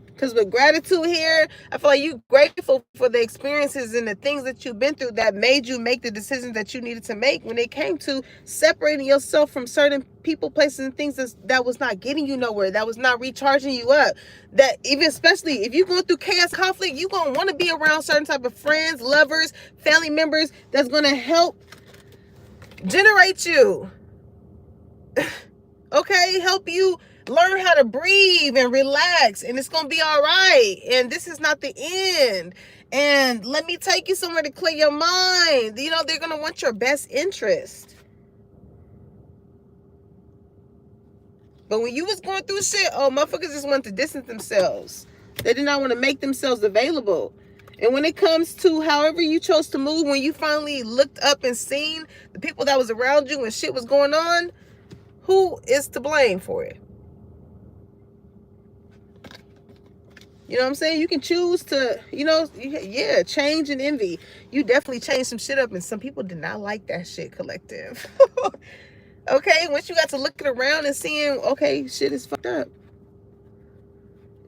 A: Because with gratitude here, I feel like you grateful for the experiences and the things that you've been through that made you make the decisions that you needed to make when it came to separating yourself from certain people, places, and things that was not getting you nowhere, that was not recharging you up. That even, especially if you're going through chaos, conflict, you're going to want to be around certain type of friends, lovers, family members that's going to help generate you. Okay, help you learn how to breathe and relax, and it's gonna be all right. And this is not the end. And let me take you somewhere to clear your mind. You know, they're gonna want your best interest. But when you was going through shit, oh, motherfuckers just wanted to distance themselves. They did not want to make themselves available. And when it comes to however you chose to move, when you finally looked up and seen the people that was around you when shit was going on, who is to blame for it? You know what I'm saying? You can choose to, you know, yeah, change and envy. You definitely changed some shit up, and some people did not like that shit, collective. Okay, once you got to looking around and seeing, okay, shit is fucked up.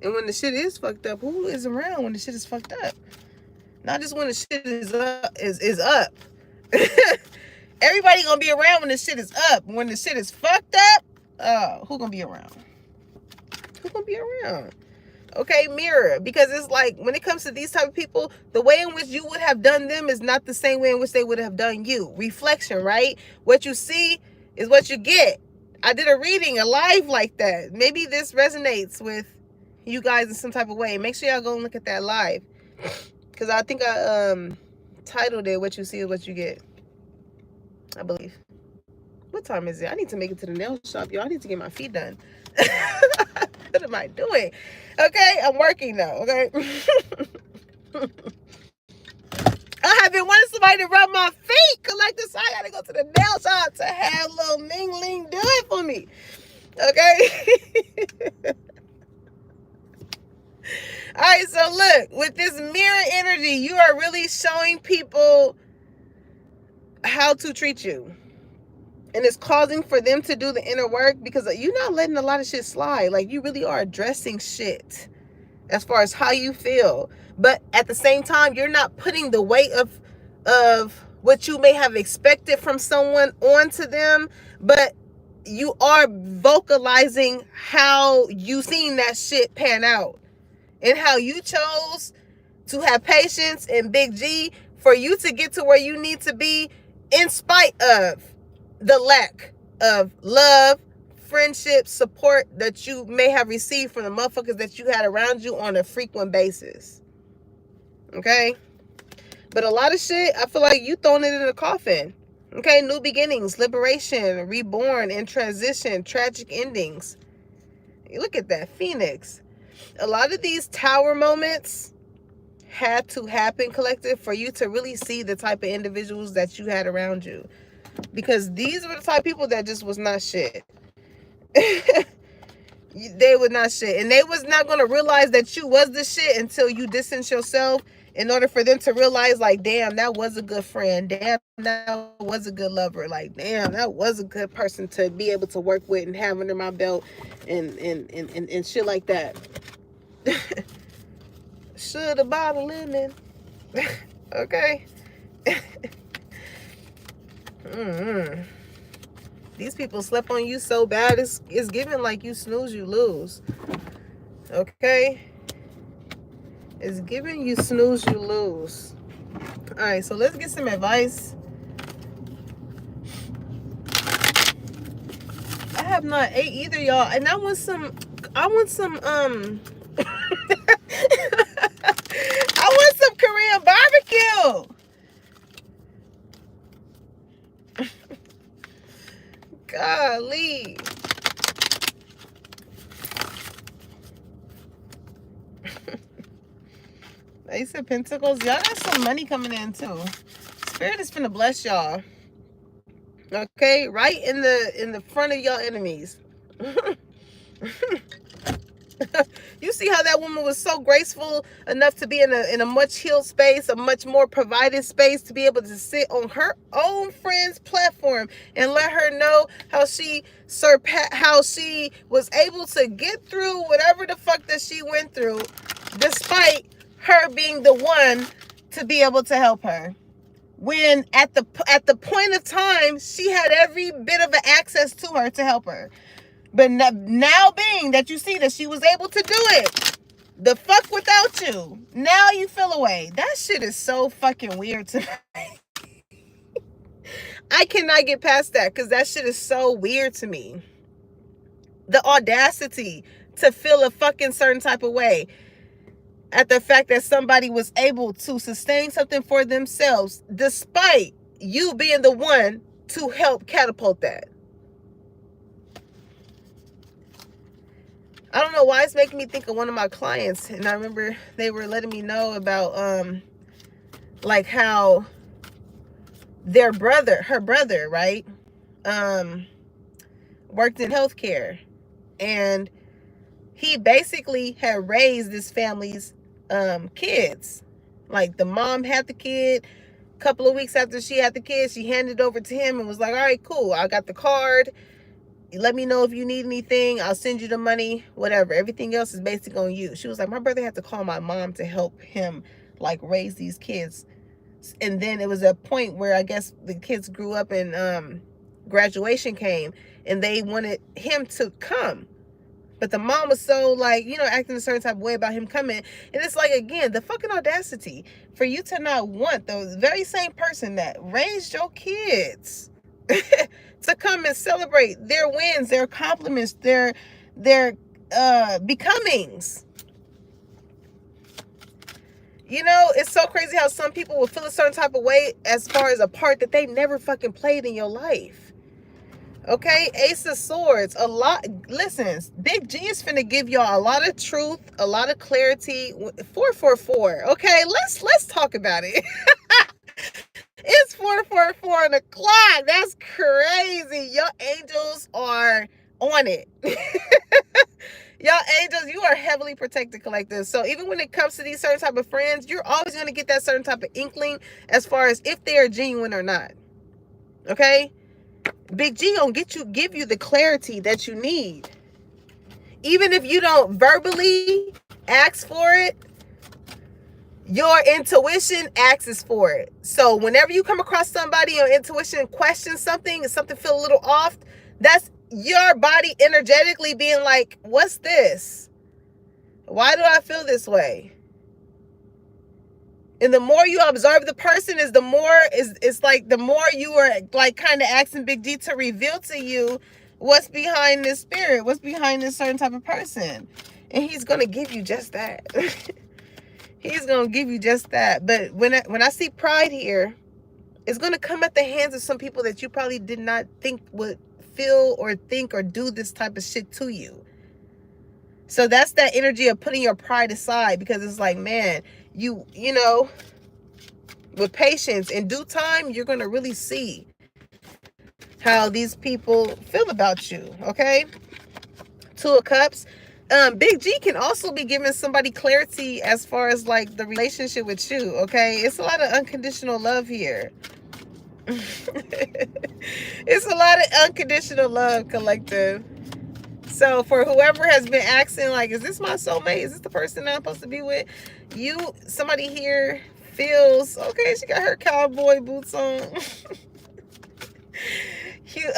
A: And when the shit is fucked up, who is around when the shit is fucked up? Not just when the shit is up. Everybody gonna be around when the shit is up. When the shit is fucked up, who gonna be around? Who gonna be around? Okay, mirror. Because it's like, when it comes to these type of people, the way in which you would have done them is not the same way in which they would have done you. Reflection, right? What you see is what you get. I did a reading, a live like that. Maybe this resonates with you guys in some type of way. Make sure y'all go and look at that live. Because I think I titled it, What You See is What You Get, I believe. What time is it? I need to make it to the nail shop, y'all. I need to get my feet done. What am I doing? Okay, I'm working now, okay? I have been wanting somebody to rub my feet. Collective, so I gotta go to the nail shop to have little Ming Ling do it for me. Okay? Alright, so look, with this mirror energy, you are really showing people how to treat you. And it's causing for them to do the inner work, because you're not letting a lot of shit slide. Like, you really are addressing shit as far as how you feel. But at the same time, you're not putting the weight of what you may have expected from someone onto them. But you are vocalizing how you seen that shit pan out. And how you chose to have patience and big G for you to get to where you need to be, in spite of the lack of love, friendship, support that you may have received from the motherfuckers that you had around you on a frequent basis. Okay? But a lot of shit, I feel like you throwing it in a coffin. Okay? New beginnings, liberation, reborn, and transition, tragic endings. Look at that, Phoenix. A lot of these tower moments had to happen, collective, for you to really see the type of individuals that you had around you. Because these were the type of people that just was not shit. They were not shit. And they was not going to realize that you was the shit until you distance yourself, in order for them to realize, like, damn, that was a good friend. Damn, that was a good lover. Like, damn, that was a good person to be able to work with and have under my belt and shit like that. Should have bought a lemon. Okay? These people slept on you so bad, it's giving like you snooze, you lose. Okay? It's giving you snooze, you lose. Alright, so let's get some advice have not ate either, y'all. And I want some I want some Korean barbecue. Golly. Ace of Pentacles. Y'all got some money coming in too. Spirit is finna bless y'all. Okay, right in the front of y'all enemies. You see how that woman was so graceful enough to be in a much healed space, a much more provided space, to be able to sit on her own friend's platform and let her know how she was able to get through whatever the fuck that she went through, despite her being the one to be able to help her. When at the point of time, she had every bit of access to her to help her. But now being that you see that she was able to do it, the fuck without you, now you feel away. That shit is so fucking weird to me. I cannot get past that because that shit is so weird to me. The audacity to feel a fucking certain type of way at the fact that somebody was able to sustain something for themselves despite you being the one to help catapult that. I don't know why it's making me think of one of my clients, and I remember they were letting me know about like how her brother, right, worked in healthcare, and he basically had raised this family's kids. Like the mom had the kid. A couple of weeks after she had the kid, she handed it over to him and was like, all right, cool, I got the card. Let me know if you need anything. I'll send you the money, whatever. Everything else is basically on you. She was like, my brother had to call my mom to help him like raise these kids. And then it was a point where I guess the kids grew up and graduation came and they wanted him to come. But the mom was so like, acting a certain type of way about him coming. And it's like, again, the fucking audacity for you to not want the very same person that raised your kids to come and celebrate their wins, their accomplishments, their becomings. It's so crazy how some people will feel a certain type of way as far as a part that they never fucking played in your life. Okay, Ace of Swords, listen, Big G is finna give y'all a lot of truth, a lot of clarity. 444, okay, let's talk about it. It's 444 on the clock. That's crazy. Your angels are on it. Y'all angels, you are heavily protected collectors. So even when it comes to these certain type of friends, you're always going to get that certain type of inkling as far as if they are genuine or not. Okay? Big G gonna give you the clarity that you need. Even if you don't verbally ask for it, your intuition asks for it. So whenever you come across somebody, your intuition questions something and something feel a little off, that's your body energetically being like, what's this? Why do I feel this way? And the more you observe the person is the more it's like the more you are like kind of asking Big D to reveal to you what's behind this spirit, what's behind this certain type of person. And he's going to give you just that. He's going to give you just that. But when I see pride here, it's going to come at the hands of some people that you probably did not think would feel or think or do this type of shit to you. So that's that energy of putting your pride aside, because it's like, man, you know, with patience, in due time, you're going to really see how these people feel about you, okay? Two of Cups. Big G can also be giving somebody clarity as far as like the relationship with you, okay? It's a lot of unconditional love here. It's a lot of unconditional love, collective. So for whoever has been asking, like, is this my soulmate? Is this the person that I'm supposed to be with? Somebody here feels, okay, she got her cowboy boots on.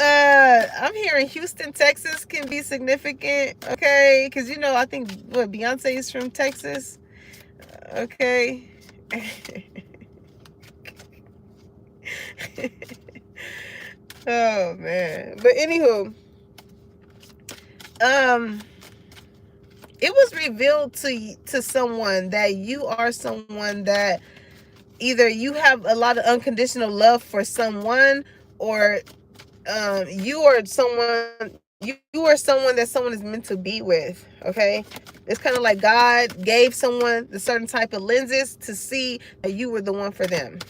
A: I'm hearing Houston, Texas can be significant, okay? Because, I think, Beyonce is from Texas? Okay. Oh, man. But anywho, um it was revealed to someone that you are someone that either you have a lot of unconditional love for someone, or you are someone that someone is meant to be with. Okay, it's kind of like God gave someone the certain type of lenses to see that you were the one for them.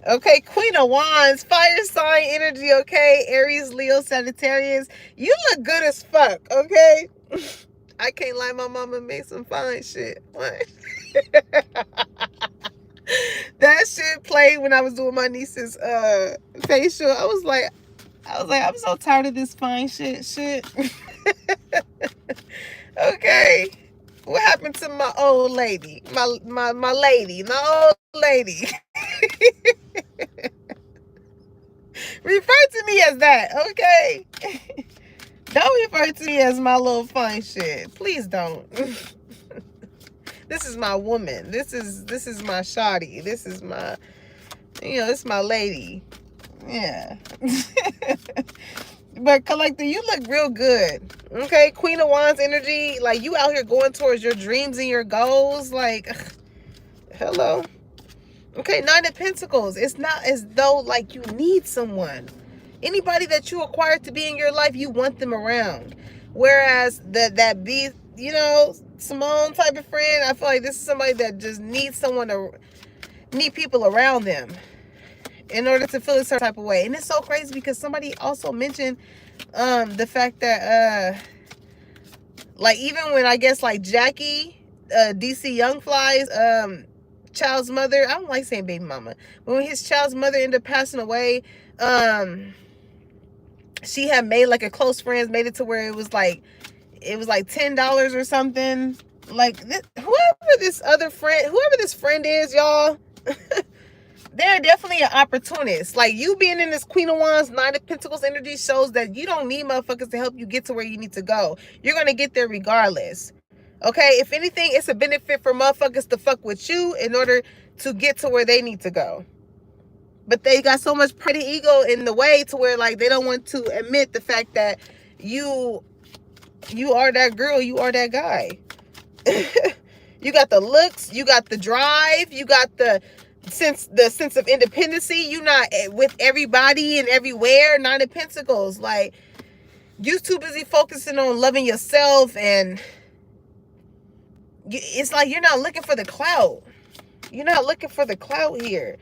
A: Okay, Queen of Wands, fire sign energy. Okay, Aries, Leo, Sagittarius, you look good as fuck. Okay, I can't lie, my mama made some fine shit. What? That shit played when I was doing my niece's facial. I was like, I'm so tired of this fine shit. Okay. What happened to my old lady? My lady, my old lady. Refer to me as that, okay? Don't refer to me as my little fine shit. Please don't. This is my woman. This is my shawty. This is my, this is my lady. Yeah. But collector, you look real good. Okay, Queen of Wands energy. Like, you out here going towards your dreams and your goals. Like, hello. Okay, Nine of Pentacles. It's not as though like you need someone. Anybody that you acquire to be in your life, you want them around. Whereas that Simone type of friend, I feel like this is somebody that just needs need people around them in order to feel a certain type of way. And it's so crazy because somebody also mentioned the fact that like, even when I guess like Jackie, DC Young Fly's child's mother, I don't like saying baby mama, but when his child's mother ended up passing away, she had made like a close friends, made it to where it was like $10 or something. Like, whoever this friend is, y'all, they're definitely an opportunist. Like, you being in this Queen of Wands, Nine of Pentacles energy shows that you don't need motherfuckers to help you get to where you need to go. You're gonna get there regardless. Okay, if anything, it's a benefit for motherfuckers to fuck with you in order to get to where they need to go. But they got so much pride and ego in the way to where, like, they don't want to admit the fact that you are that girl, you are that guy. You got the looks, you got the drive, you got the sense of independency. You not with everybody and everywhere. Nine of Pentacles. Like, you too busy focusing on loving yourself, and it's like you're not looking for the clout. You're not looking for the clout here.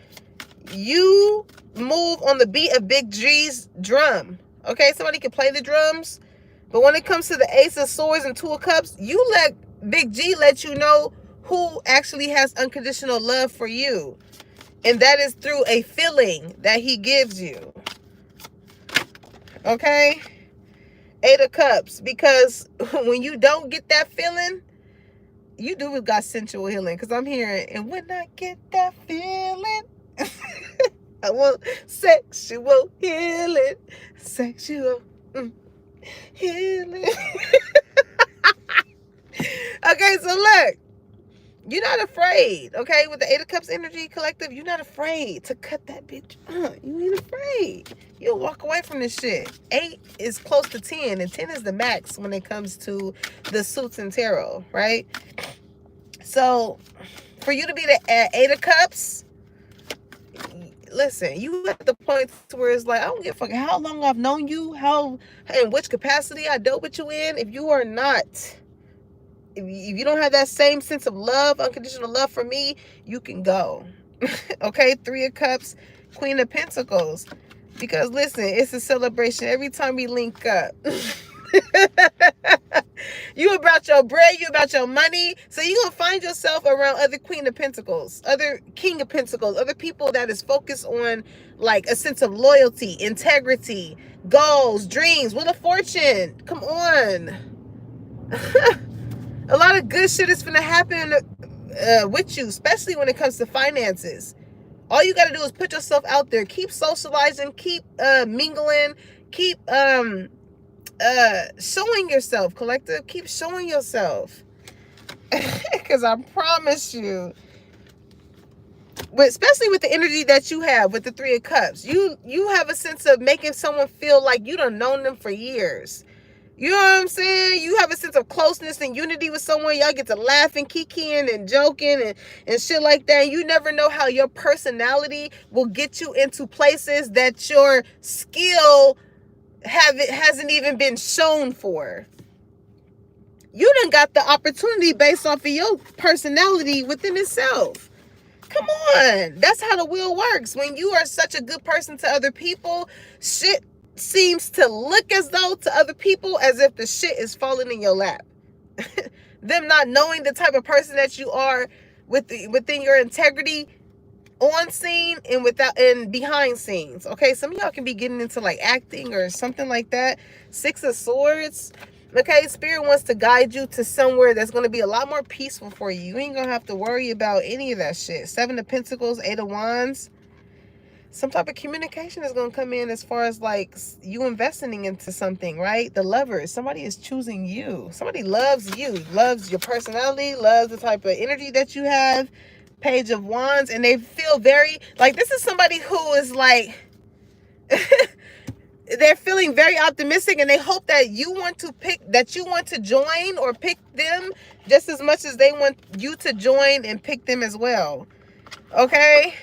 A: You move on the beat of Big G's drum. Okay, somebody can play the drums, but when it comes to the Ace of Swords and Two of Cups, you let Big G let you know who actually has unconditional love for you. And that is through a feeling that he gives you. Okay? Eight of Cups. Because when you don't get that feeling, you do got sensual healing. Because I'm hearing, and when I get that feeling, I want sexual healing. Sexual healing. Okay, so look. You're not afraid, okay? With the Eight of Cups energy collective, you're not afraid to cut that bitch up. You ain't afraid. You'll walk away from this shit. 8 is close to 10, and 10 is the max when it comes to the suits and tarot, right? So, for you to be the 8 of Cups, listen, you at the point where it's like, I don't give a fuck how long I've known you, in which capacity I dealt with you in. If you are not... If you don't have that same sense of love, unconditional love for me, you can go. Okay, 3 of Cups, Queen of Pentacles. Because listen, it's a celebration every time we link up. You about your bread, you about your money. So you're going to find yourself around other Queen of Pentacles, other King of Pentacles, other people that is focused on like a sense of loyalty, integrity, goals, dreams, Wheel of Fortune. Come on. A lot of good shit is gonna happen with you, especially when it comes to finances. All you gotta do is put yourself out there. Keep socializing, keep mingling, keep showing yourself, collective. Keep showing yourself. Because I promise you, especially with the energy that you have with the Three of Cups. You have a sense of making someone feel like you done known them for years. You know what I'm saying? You have a sense of closeness and unity with someone. Y'all get to laughing, kikiing, and joking and shit like that. You never know how your personality will get you into places that your skill hasn't even been shown for. You done got the opportunity based off of your personality within itself. Come on. That's how the wheel works. When you are such a good person to other people, shit seems to look as though to other people as if the shit is falling in your lap. Them not knowing the type of person that you are within your integrity on scene and behind scenes. Okay, some of y'all can be getting into like acting or something like that. Six of Swords. Okay, Spirit wants to guide you to somewhere that's going to be a lot more peaceful for you. You ain't going to have to worry about any of that shit. Seven of Pentacles, Eight of Wands. Some type of communication is going to come in as far as like you investing into something, right? The Lovers. Somebody is choosing you. Somebody loves you, loves your personality, loves the type of energy that you have. Page of Wands. And they feel very, like this is somebody who is like, they're feeling very optimistic and they hope that you want to join or pick them just as much as they want you to join and pick them as well. Okay?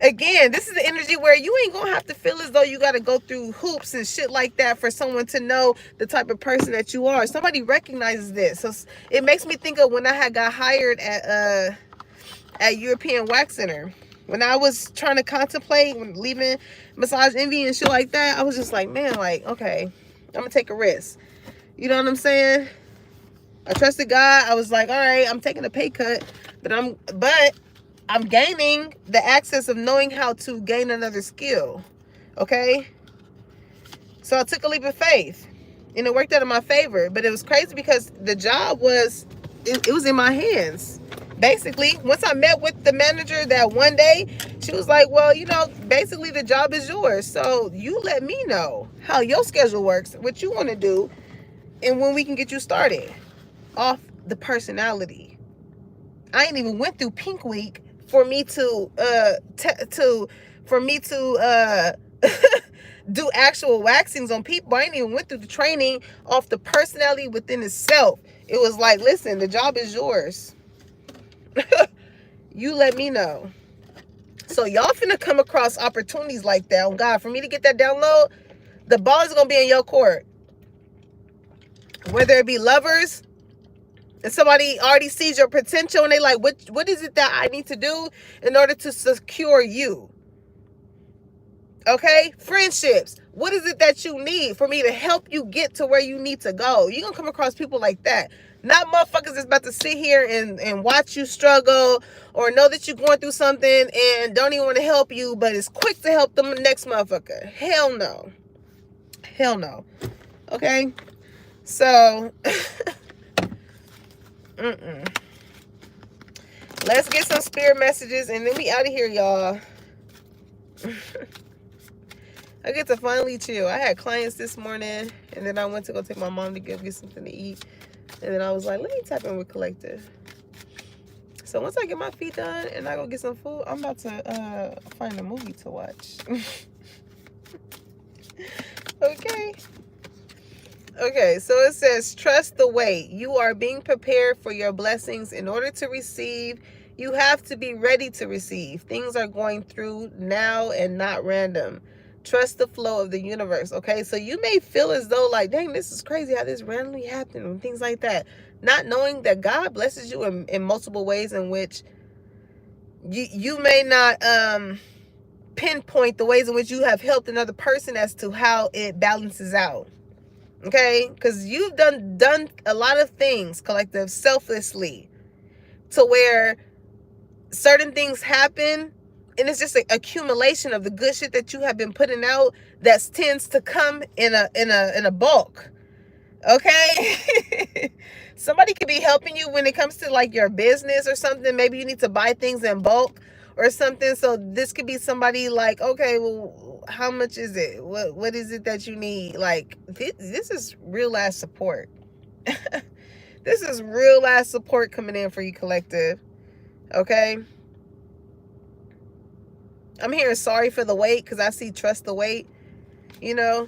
A: Again, this is the energy where you ain't gonna have to feel as though you got to go through hoops and shit like that for someone to know the type of person that you are. Somebody recognizes this. So it makes me think of when I had got hired at European Wax Center. When I was trying to contemplate when leaving Massage Envy and shit like that, I was just like, man, like, okay, I'm gonna take a risk. You know what I'm saying? I trusted God. I was like, all right, I'm taking a pay cut, but I'm gaining the access of knowing how to gain another skill. Okay? So I took a leap of faith. And it worked out in my favor. But it was crazy because the job was, it was in my hands. Basically, once I met with the manager that one day, she was like, well, you know, basically the job is yours. So you let me know how your schedule works, what you want to do, and when we can get you started. Off the personality. I ain't even went through Pink Week for me to do actual waxings on people. I ain't even went through the training off the personality within itself. It was like, listen, the job is yours. You let me know. So y'all finna come across opportunities like that. Oh God, for me to get that download, the ball is gonna be in your court. Whether it be lovers, and somebody already sees your potential and they like, what is it that I need to do in order to secure you? Okay? Friendships. What is it that you need for me to help you get to where you need to go? You're going to come across people like that. Not motherfuckers that's about to sit here and watch you struggle or know that you're going through something and don't even want to help you, but it's quick to help the next motherfucker. Hell no. Hell no. Okay? So... Let's get some spirit messages and then we out of here, y'all. I get to finally chill. I had clients this morning and then I went to go take my mom to get something to eat. And then I was like, let me tap in with Collective. So once I get my feet done and I go get some food, I'm about to find a movie to watch. Okay. Okay, so it says, trust the wait. You are being prepared for your blessings. In order to receive, you have to be ready to receive. Things are going through now and not random. Trust the flow of the universe. Okay, so you may feel as though like, dang, this is crazy how this randomly happened and things like that. Not knowing that God blesses you in multiple ways in which you may not pinpoint the ways in which you have helped another person as to how it balances out. Okay, because you've done a lot of things, Collective, selflessly, to where certain things happen, and it's just an accumulation of the good shit that you have been putting out that tends to come in a bulk. Okay, somebody could be helping you when it comes to like your business or something. Maybe you need to buy things in bulk or something. So this could be somebody like, okay, well, how much is it? What is it that you need? Like this is real ass support. This is real ass support coming in for you, Collective. Okay. I'm hearing sorry for the wait, because I see trust the wait, you know.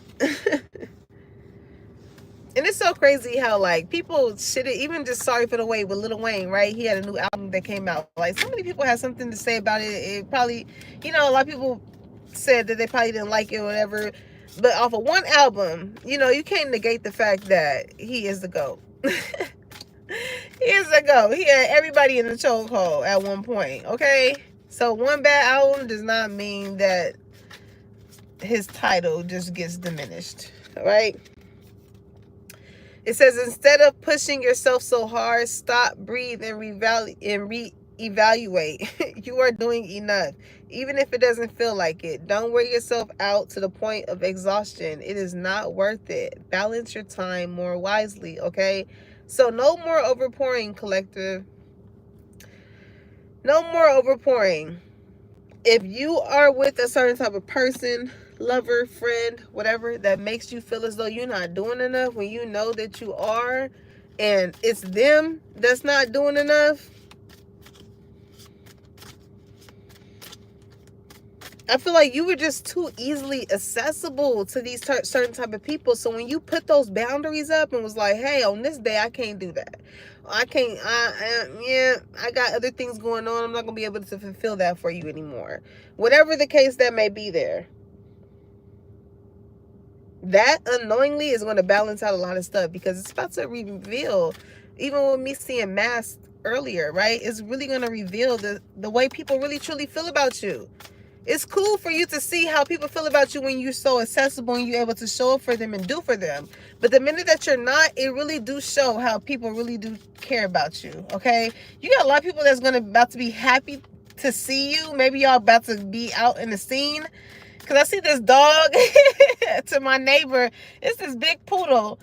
A: And it's so crazy how like people shit it, even just sorry for the wait with Lil Wayne, right? He had a new album that came out. Like so many people had something to say about it. It probably, you know, a lot of people said that they probably didn't like it or whatever. But off of one album, you know, you can't negate the fact that he is the GOAT. He is the GOAT. He had everybody in the chokehold at one point. Okay? So one bad album does not mean that his title just gets diminished. Right? It says, instead of pushing yourself so hard, stop, breathe, and reevaluate. You are doing enough, even if it doesn't feel like it. Don't wear yourself out to the point of exhaustion. It is not worth it. Balance your time more wisely, okay? So no more overpouring, collective. No more overpouring. If you are with a certain type of person, lover, friend, whatever, that makes you feel as though you're not doing enough when you know that you are, and it's them that's not doing enough, I feel like you were just too easily accessible to these certain type of people. So when you put those boundaries up and was like, hey, on this day I can't do that, I can't, yeah, I got other things going on, I'm not gonna be able to fulfill that for you anymore, whatever the case that may be there, that unknowingly is going to balance out a lot of stuff, because it's about to reveal, even with me seeing masks earlier, right? It's really going to reveal the way people really truly feel about you. It's cool for you to see how people feel about you when you're so accessible and you're able to show up for them and do for them. But the minute that you're not, it really do show how people really do care about you, okay? You got a lot of people that's about to be happy to see you. Maybe y'all about to be out in the scene. Because I see this dog to my neighbor. It's this big poodle.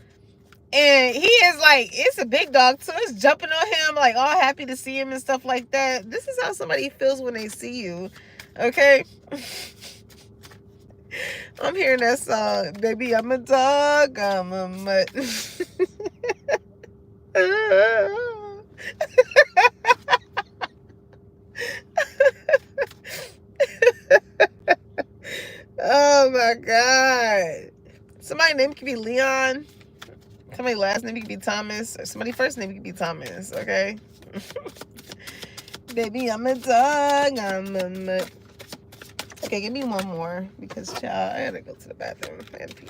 A: And he is like, it's a big dog too. It's jumping on him, like all happy to see him and stuff like that. This is how somebody feels when they see you. Okay? I'm hearing that song. Baby, I'm a dog. I'm a mutt. Oh my God. Somebody's name could be Leon. Somebody's last name could be Thomas. Or somebody's first name could be Thomas. Okay? Baby, I'm a dog. I'm a mutt. Okay, give me one more, because child, I gotta go to the bathroom. I gotta pee.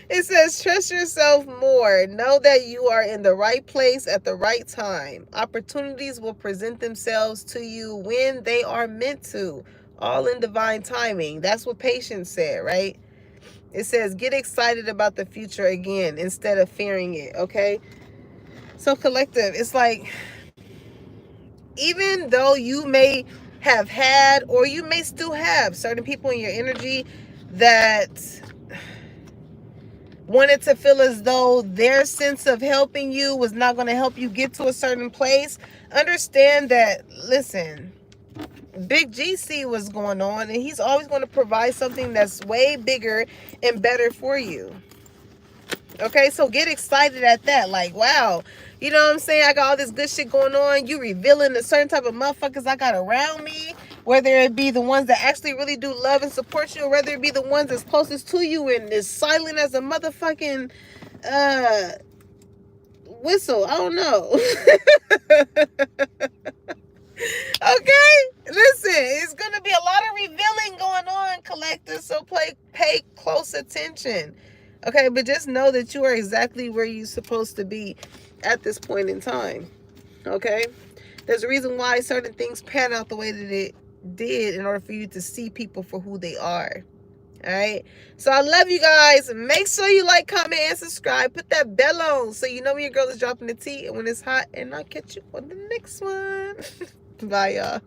A: It says, trust yourself more. Know that you are in the right place at the right time. Opportunities will present themselves to you when they are meant to, all in divine timing. That's what Patience said, right? It says, get excited about the future again instead of fearing it, okay? So collective, it's like, even though you may have had, or you may still have certain people in your energy that wanted to feel as though their sense of helping you was not going to help you get to a certain place, understand that, listen, Big G see what's going on, and he's always going to provide something that's way bigger and better for you. Okay, so get excited at that. Like, wow, you know what I'm saying? I got all this good shit going on. You revealing a certain type of motherfuckers I got around me, whether it be the ones that actually really do love and support you, or whether it be the ones that's closest to you and is silent as a motherfucking whistle. I don't know. Okay, listen, it's gonna be a lot of revealing going on, collective. So pay close attention. Okay, but just know that you are exactly where you're supposed to be at this point in time. Okay, there's a reason why certain things pan out the way that it did, in order for you to see people for who they are. All right, so I love you guys. Make sure you like, comment, and subscribe. Put that bell on so you know when your girl is dropping the tea and when it's hot. And I'll catch you on the next one. Bye, y'all.